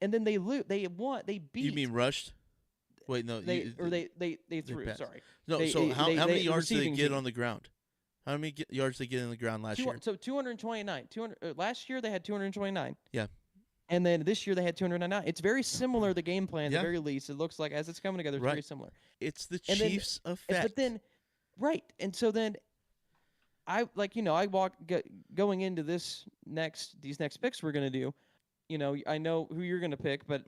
B: And then they beat.
A: You mean rushed? Wait, no.
B: They threw. Sorry.
A: No. How many yards did they get on the ground? How many yards did they get on the ground last year?
B: So 229. Last year they had 229.
A: Yeah.
B: And then this year they had 299. It's very similar, the game plan, at the very least. It looks like, as it's coming together, it's very similar.
A: It's the Chiefs' effect.
B: But then, and so then, going into these next picks we're going to do, I know who you're going to pick, but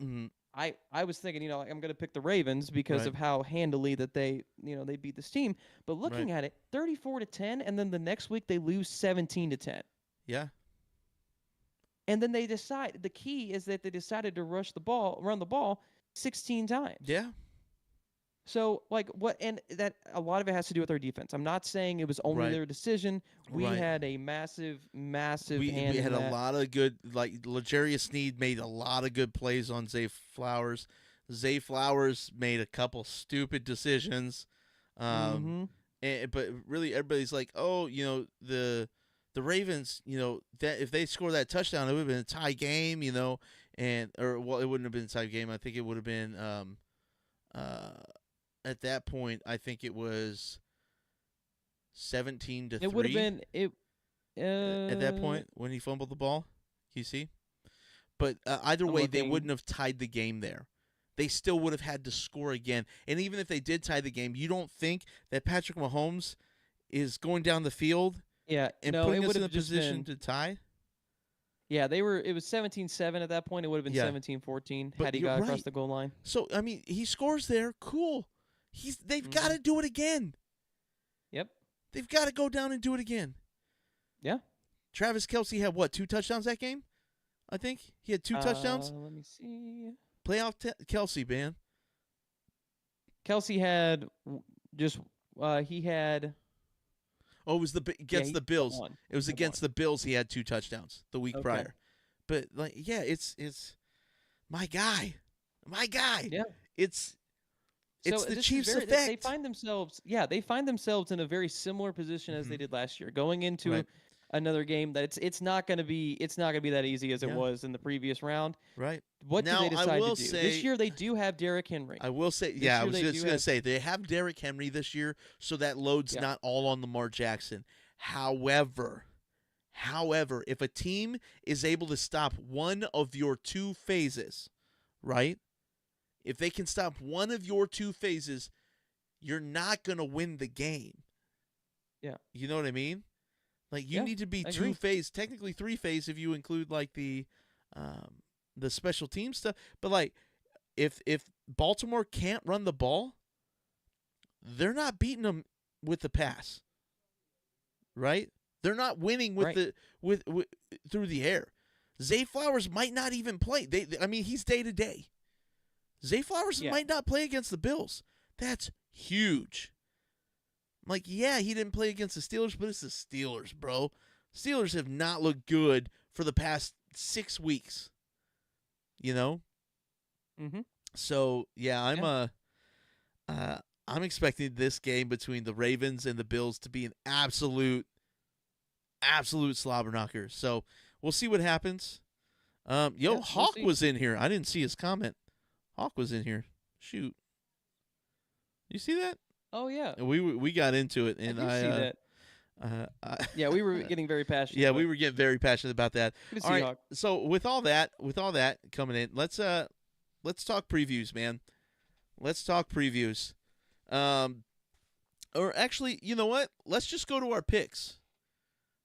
B: I was thinking, I'm going to pick the Ravens because of how handily that they beat this team. But looking at it, 34-10, and then the next week they lose 17-10.
A: Yeah.
B: And then the key is that they decided to run the ball 16 times.
A: Yeah.
B: So, and that a lot of it has to do with our defense. I'm not saying it was only their decision. We had a massive hand
A: we had
B: in that.
A: a lot of good, L'Jarius Sneed made a lot of good plays on Zay Flowers. Zay Flowers made a couple stupid decisions. But really everybody's like, oh, the Ravens, that if they score that touchdown, it would have been a tie game, it wouldn't have been a tie game. I think it would have been at that point, I think it was 17-3.
B: It would have been
A: at that point when he fumbled the ball. You see, but either way, they wouldn't have tied the game there. They still would have had to score again. And even if they did tie the game, you don't think that Patrick Mahomes is going down the field?
B: Yeah,
A: and putting us in a position to tie?
B: Yeah, it was 17-7 at that point. It would have been 17-14 had he got across the goal line.
A: So, I mean, he scores there. Cool. They've got to do it again.
B: Yep.
A: They've got to go down and do it again.
B: Yeah.
A: Travis Kelce had, 2 touchdowns that game? I think. He had 2 touchdowns?
B: Let me see.
A: Playoff Kelce, man.
B: Kelce had he had...
A: Oh, it was against the Bills. It was against the Bills. He had 2 touchdowns the week prior. But it's my guy.
B: Yeah.
A: It's the Chiefs' effect.
B: They find themselves in a very similar position as they did last year, going into another game that it's not going to be that easy as it was in the previous round.
A: Right.
B: What do they decide to do? This year they do have Derrick Henry.
A: I will say, I was just going to say, they have Derrick Henry this year, so that load's not all on Lamar Jackson. However, if a team is able to stop one of your 2 phases right? If they can stop one of your two phases, you're not going to win the game.
B: Yeah.
A: You know what I mean? Like, you
B: Yeah,
A: need to be
B: I
A: two
B: agree.
A: phase, technically three phase if you include like the special team stuff. But like, if Baltimore can't run the ball, they're not beating them with the pass, right? They're not winning with
B: Right.
A: the with through the air. Zay Flowers might not even play. I mean, he's day to day. Zay Flowers
B: Yeah.
A: might not play against the Bills. That's huge. Like, yeah, he didn't play against the Steelers, but it's the Steelers, bro. Steelers have not looked good for the past 6 weeks. You know?
B: Mm-hmm.
A: So, yeah, I'm expecting this game between the Ravens and the Bills to be an absolute slobber knocker. So, we'll see what happens.
B: We'll
A: Hawk
B: see.
A: was in here. I didn't see his comment. Hawk was in here. Shoot. You see that?
B: Oh yeah.
A: We got into it, and
B: I do see that. Yeah, we were getting very passionate.
A: Yeah, we were getting very passionate about that.
B: Good to
A: All
B: see
A: right.
B: you, Hawk.
A: So with all that coming in, let's talk previews, man. Let's talk previews. Or actually, you know what? Let's just go to our picks.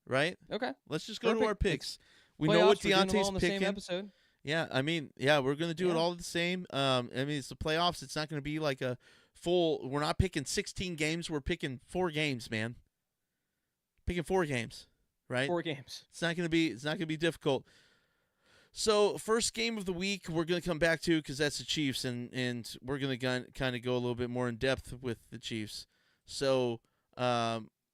A: Right?
B: Okay.
A: Let's just go to
B: Perfect.
A: our picks. We
B: Playoffs,
A: know what
B: we're doing them all
A: Deontay's
B: in the
A: picking.
B: same episode.
A: Yeah, I mean, yeah, we're gonna do it
B: Yeah.
A: all the same. I mean, it's the playoffs. It's not gonna be like a full. We're not picking 16 games. We're picking 4 games, man. Picking 4 games, right?
B: 4 games.
A: It's not gonna be difficult. So first game of the week, we're gonna come back to because that's the Chiefs, and we're gonna kind of go a little bit more in depth with the Chiefs. So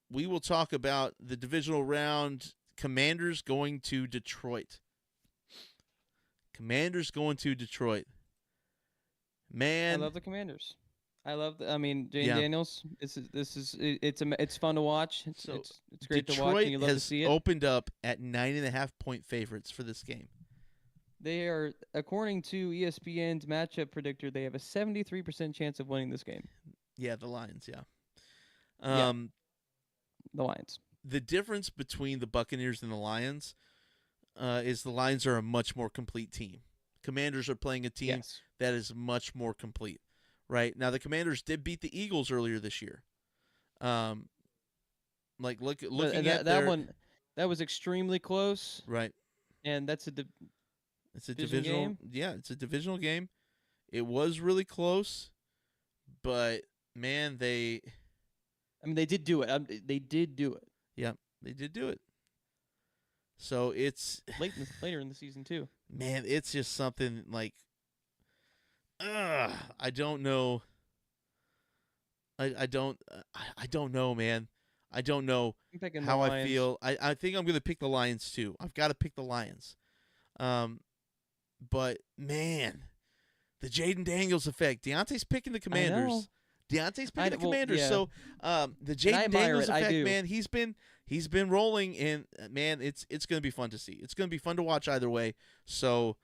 A: we will talk about the divisional round. Commanders going to Detroit. Man,
B: I love the Commanders. I mean, Jane
A: Yeah.
B: Daniels. It's fun to watch. It's
A: So,
B: it's great to watch,
A: Detroit
B: and you love to
A: has
B: see it.
A: opened up at 9.5-point favorites for this game.
B: They are, according to ESPN's matchup predictor, they have a 73% chance of winning this game.
A: Yeah, the Lions. Yeah.
B: Yeah. The Lions.
A: The difference between the Buccaneers and the Lions is the Lions are a much more complete team. Commanders are playing a team
B: Yes.
A: that is much more complete. Right now, the Commanders did beat the Eagles earlier this year. Like looking at
B: that one, that was extremely close,
A: right.
B: and that's
A: It's a
B: division
A: divisional
B: game?
A: Yeah, it's a divisional game. It was really close, but man, they
B: did do it. They did do it
A: did do it. So it's
B: later in the season too.
A: man, it's just something like I don't know. I don't know, man. I don't know
B: I'm picking
A: how
B: the
A: I
B: Lions.
A: feel. I think I'm going to pick the Lions too. I've got to pick the Lions. But man, the Jaden Daniels effect. Deontay's picking the Commanders. Deontay's picking the Commanders.
B: yeah.
A: So the
B: I
A: Jaden
B: admire
A: Daniels
B: it, I
A: effect,
B: do.
A: man, he's been rolling, and man, it's going to be fun to see. It's going to be fun to watch either way. So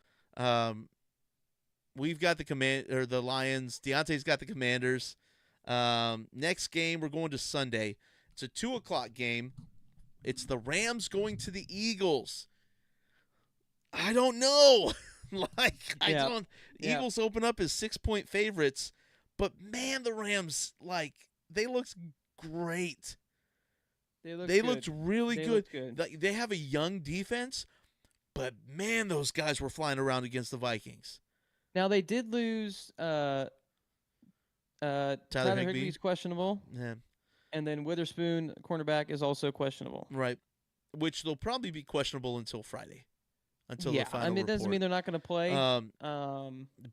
A: we've got the Lions. Deontay's got the Commanders. Next game, we're going to Sunday. It's a 2:00 game. It's the Rams going to the Eagles. I don't know. Eagles open up as 6-point favorites, but man, the Rams, they looked great. They looked really good.
B: Looked good.
A: They have a young defense, but man, those guys were flying around against the Vikings.
B: Now they did lose.
A: Tyler Higbee.
B: Higbee's questionable,
A: Yeah,
B: and then Witherspoon, cornerback, is also questionable.
A: right. Which they'll probably be questionable until Friday. Until
B: Yeah,
A: the final
B: it doesn't
A: report.
B: mean they're not going to play.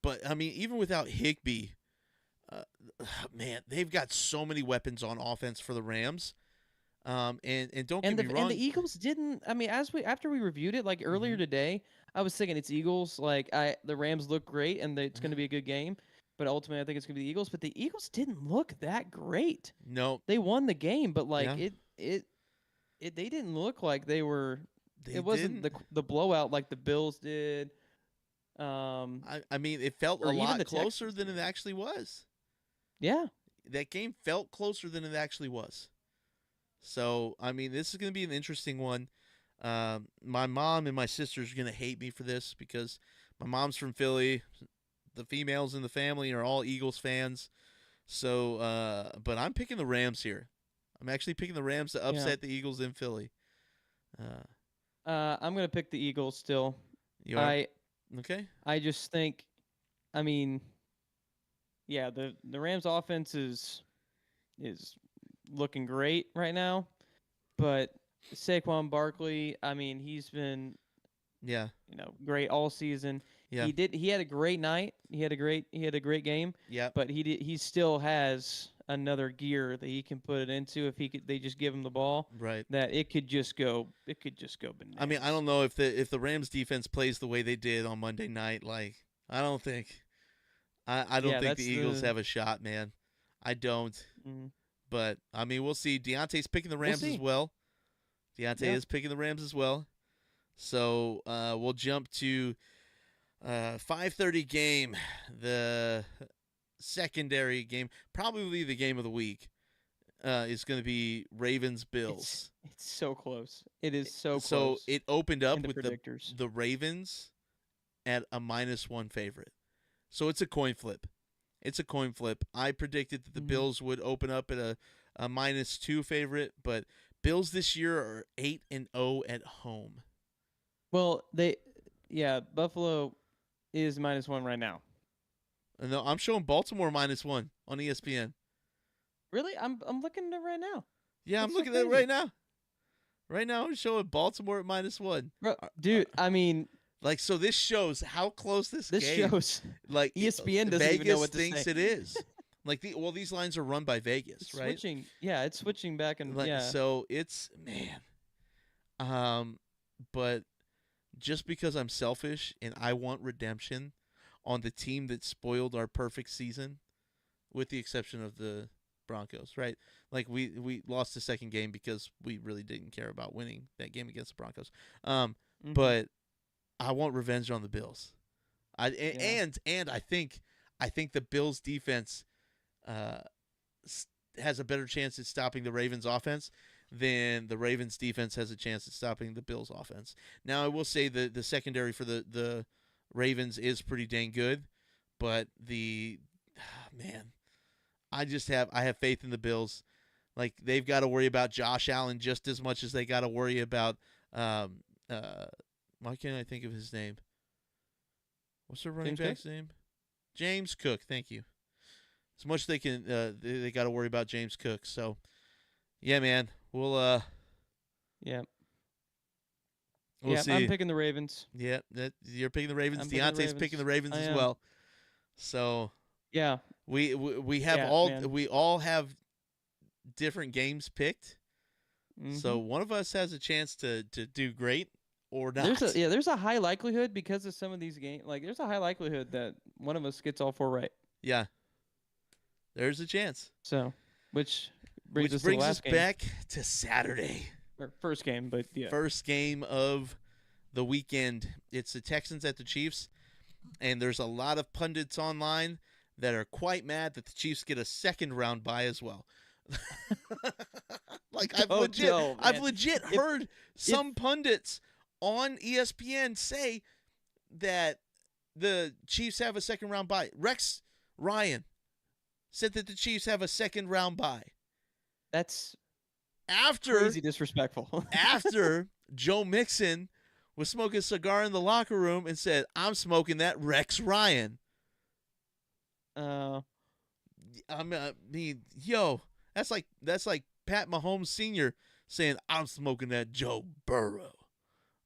A: But I mean, even without Higbee, man, they've got so many weapons on offense for the Rams. And don't get me wrong.
B: And the Eagles didn't. I mean, after we reviewed it earlier today, I was thinking it's Eagles. The Rams look great, and it's going to be a good game. But ultimately, I think it's going to be the Eagles. But the Eagles didn't look that great.
A: No,
B: they won the game, but
A: Yeah.
B: they didn't look like they were.
A: It
B: wasn't the blowout like the Bills did.
A: I mean, it felt a
B: or even
A: lot
B: the
A: closer
B: Texans
A: than
B: did.
A: it actually was.
B: Yeah.
A: That game felt closer than it actually was. So, I mean, this is going to be an interesting one. My mom and my sisters are going to hate me for this because my mom's from Philly. the females in the family are all Eagles fans. So, but I'm picking the Rams here. I'm actually picking the Rams to upset the Eagles in Philly.
B: I'm gonna pick the Eagles still.
A: You are? Okay.
B: I just think, I mean, yeah, the Rams offense is looking great right now, but Saquon Barkley, I mean, he's been great all season.
A: Yeah.
B: He had a great night. He had a great game.
A: Yeah.
B: But he still has another gear that he can put it into if they just give him the ball.
A: Right.
B: That it could just go bananas.
A: I mean, I don't know if the Rams defense plays the way they did on Monday night. Like, I don't think the Eagles have a shot, man. I don't.
B: Mm-hmm.
A: But I mean, we'll see. Deontay's picking the Rams as well. Deontay is picking the Rams as well. So we'll jump to 5:30 game, the secondary game, probably the game of the week. Is going to be Ravens-Bills.
B: It's so close. It is so close.
A: So it opened up with
B: the
A: Ravens at a -1 favorite. So it's a coin flip. I predicted that the Bills would open up at a -2 favorite, but Bills this year are 8-0 at home.
B: Well, Buffalo is -1 right now.
A: No, I'm showing Baltimore -1 on ESPN.
B: Really? I'm looking at it right now.
A: Yeah, I'm looking at it right now. Right now, I'm showing Baltimore at -1.
B: Bro, dude, I mean,
A: like, so this shows how close this game
B: shows.
A: Like,
B: ESPN doesn't
A: Vegas
B: even know what to
A: thinks
B: say.
A: it is. Like, these lines are run by Vegas,
B: It's
A: right?
B: switching. Yeah, it's switching back and
A: So it's but just because I'm selfish and I want redemption on the team that spoiled our perfect season, with the exception of the Broncos, right? Like, we lost the second game because we really didn't care about winning that game against the Broncos. But I want revenge on the Bills. And I think the Bills defense has a better chance at stopping the Ravens offense than the Ravens defense has a chance at stopping the Bills offense. Now, I will say the secondary for the Ravens is pretty dang good, but I have faith in the Bills. Like, they've got to worry about Josh Allen just as much as they got to worry about why can't I think of his name? What's their running back's name? James Cook. Thank you. As much as they can, they got to worry about James Cook. So, yeah, man, we'll see.
B: I'm picking the Ravens.
A: Yeah, you're picking the Ravens. Deontay's picking the Ravens as well. So,
B: yeah,
A: we all have different games picked. Mm-hmm. So one of us has a chance to do great or not.
B: There's a high likelihood because of some of these games. Like, there's a high likelihood that one of us gets all 4 right.
A: Yeah. There's a chance.
B: So, which brings us
A: back to Saturday.
B: Or first game, but yeah.
A: First game of the weekend. It's the Texans at the Chiefs, and there's a lot of pundits online that are quite mad that the Chiefs get a second round bye as well. Like, I've legit heard some pundits on ESPN say that the Chiefs have a second round bye. Rex Ryan said that the Chiefs have a second round bye.
B: That's
A: crazy
B: disrespectful.
A: After Joe Mixon was smoking a cigar in the locker room and said, "I'm smoking that Rex Ryan." I mean, that's like Pat Mahomes Sr. saying, "I'm smoking that Joe Burrow."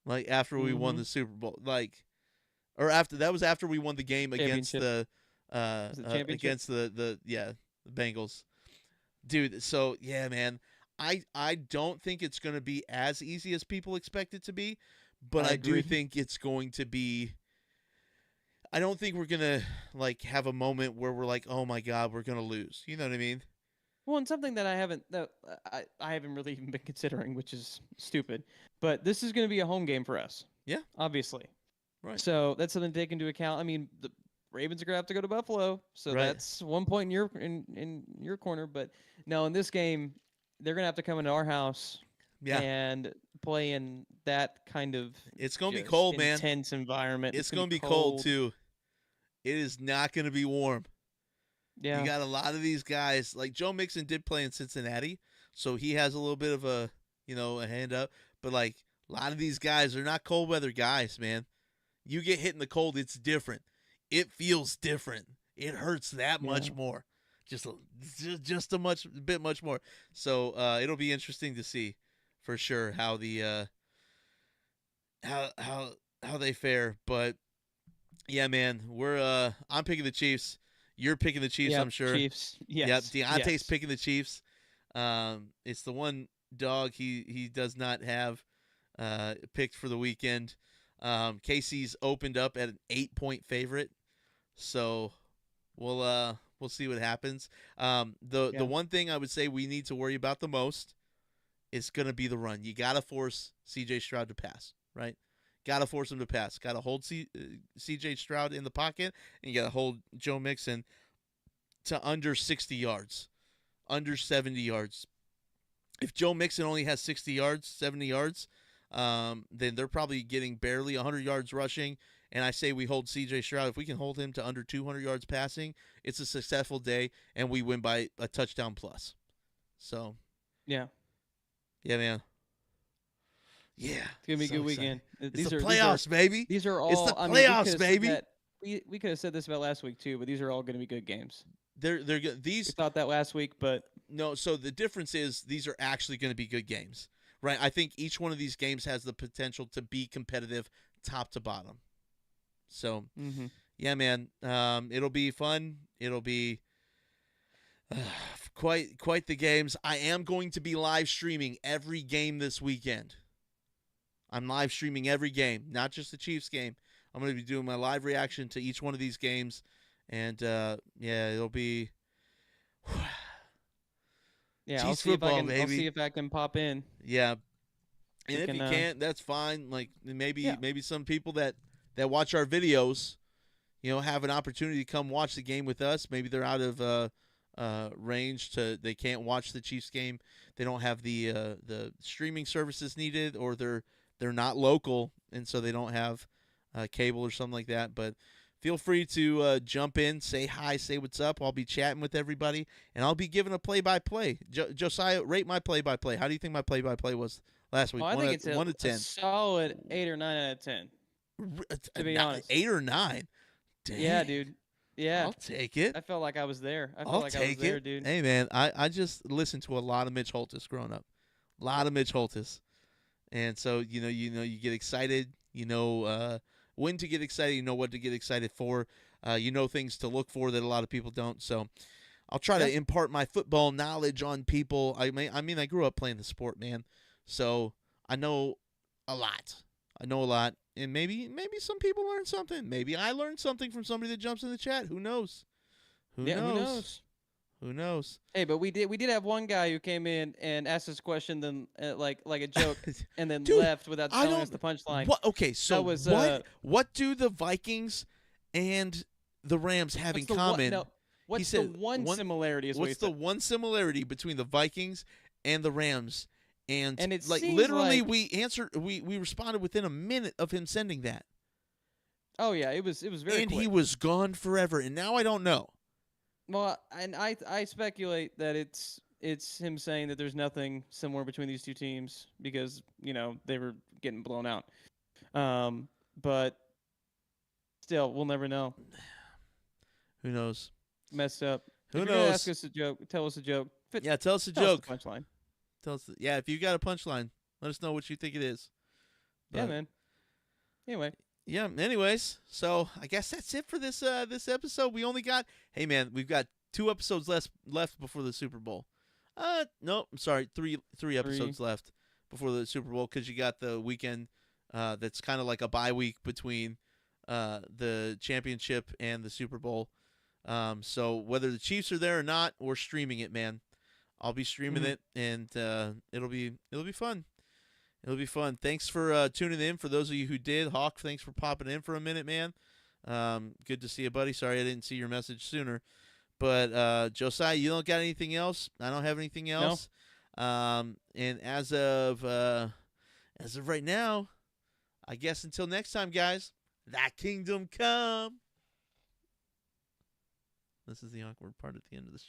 A: Like, after we won the Super Bowl, after we won the game against the Bengals, dude. So yeah, man, I don't think it's going to be as easy as people expect it to be, but I do think it's going to be. I don't think we're gonna have a moment where we're like, oh my God, we're gonna lose. You know what I mean?
B: Well, and something that I haven't really even been considering, which is stupid, but this is going to be a home game for us.
A: Yeah,
B: obviously.
A: Right.
B: So that's something to take into account. I mean, the Ravens are going to have to go to Buffalo, so that's 1 point in your corner. But no, in this game, they're going to have to come into our house. Yeah. And play in that kind of
A: it's going to be cold, man.
B: Intense environment.
A: It's going to be cold too. it is not going to be warm.
B: Yeah.
A: You got a lot of these guys. Like Joe Mixon did play in Cincinnati, so he has a little bit of a hand up. But like a lot of these guys are not cold weather guys, man. You get hit in the cold, it's different. It feels different. It hurts that much more. Just a bit much more. So it'll be interesting to see for sure how the how they fare. But yeah, man, I'm picking the Chiefs. You're picking the Chiefs,
B: Yep,
A: I'm sure.
B: Chiefs.
A: Yep,
B: Yes.
A: Deontay's
B: yes.
A: picking the Chiefs. It's the one dog he does not have picked for the weekend. Casey's opened up at an 8-point favorite, so we'll see what happens. The one thing I would say we need to worry about the most is going to be the run. You got to force C.J. Stroud to pass, right? Got to force him to pass. Got to hold C.J. Stroud in the pocket, and you got to hold Joe Mixon to under 60 yards, under 70 yards. If Joe Mixon only has 60 yards, 70 yards, then they're probably getting barely 100 yards rushing. And I say we hold C.J. Stroud. If we can hold him to under 200 yards passing, it's a successful day, and we win by a touchdown plus. So,
B: yeah,
A: man. Yeah.
B: It's going to be a good weekend.
A: It's the playoffs, baby.
B: These are all.
A: It's the playoffs, baby.
B: We could have said this about last week, too, but these are all going to be good games.
A: They're good. We
B: thought that last week, but.
A: No, so the difference is these are actually going to be good games, right? I think each one of these games has the potential to be competitive top to bottom. So, yeah, man, it'll be fun. It'll be quite the games. I am going to be live streaming every game this weekend. I'm live streaming every game, not just the Chiefs game. I'm going to be doing my live reaction to each one of these games, and it'll be.
B: Yeah,
A: Chiefs football,
B: baby. I'll see if I can pop in.
A: Yeah, and if you can't, that's fine. Like maybe some people that watch our videos, have an opportunity to come watch the game with us. Maybe they're out of range they can't watch the Chiefs game. They don't have the streaming services needed, or they're not local, and so they don't have cable or something like that. But feel free to jump in, say hi, say what's up. I'll be chatting with everybody, and I'll be giving a play-by-play. Josiah, rate my play-by-play. How do you think my play-by-play was last week?
B: I think it's
A: 1 to 10.
B: A solid 8 or 9 out of 10. To be honest,
A: 8 or 9. Dang.
B: Yeah, dude. Yeah,
A: I'll take it.
B: I felt like I was there.
A: I'll take it,
B: dude.
A: Hey, man, I just listened to a lot of Mitch Holthus growing up. A lot of Mitch Holthus. And so, you get excited. When to get excited. You know what to get excited for. Things to look for that a lot of people don't. So I'll try to impart my football knowledge on people. I mean, I grew up playing the sport, man. So I know a lot. And maybe some people learn something. Maybe I learned something from somebody that jumps in the chat. Who knows? Who knows?
B: Hey, but we did have one guy who came in and asked us a question, then like a joke, and then
A: Dude,
B: left without telling us the punchline.
A: What? Okay, so what do the Vikings and the Rams have in common?
B: What's the one similarity?
A: What's the one similarity between the Vikings and the Rams? And
B: it
A: like
B: seems
A: literally,
B: like...
A: we responded within a minute of him sending that.
B: Oh yeah, it was very.
A: And
B: quick.
A: he was gone forever, and now I don't know.
B: Well, and I speculate that it's him saying that there's nothing similar between these two teams because they were getting blown out. But still, we'll never know.
A: Who knows?
B: Messed up.
A: Who
B: if
A: knows?
B: You're gonna ask us a joke. Tell us a joke.
A: Tell us a joke.
B: Us the punchline.
A: If you got a punchline, let us know what you think it is.
B: Yeah, man. Anyway.
A: Yeah. Anyways, so I guess that's it for this episode. We only got. Hey, man, we've got 2 episodes left before the Super Bowl. No, I'm sorry, three episodes left before the Super Bowl because you got the weekend. That's kind of like a bye week between the championship and the Super Bowl. So whether the Chiefs are there or not, we're streaming it, man. I'll be streaming it, and it'll be fun. It'll be fun. Thanks for tuning in. For those of you who did, Hawk, thanks for popping in for a minute, man. Good to see you, buddy. Sorry I didn't see your message sooner. But Josiah, you don't got anything else? I don't have anything else. No. And as of right now, I guess until next time, guys. Thy kingdom come. This is the awkward part at the end of the stream.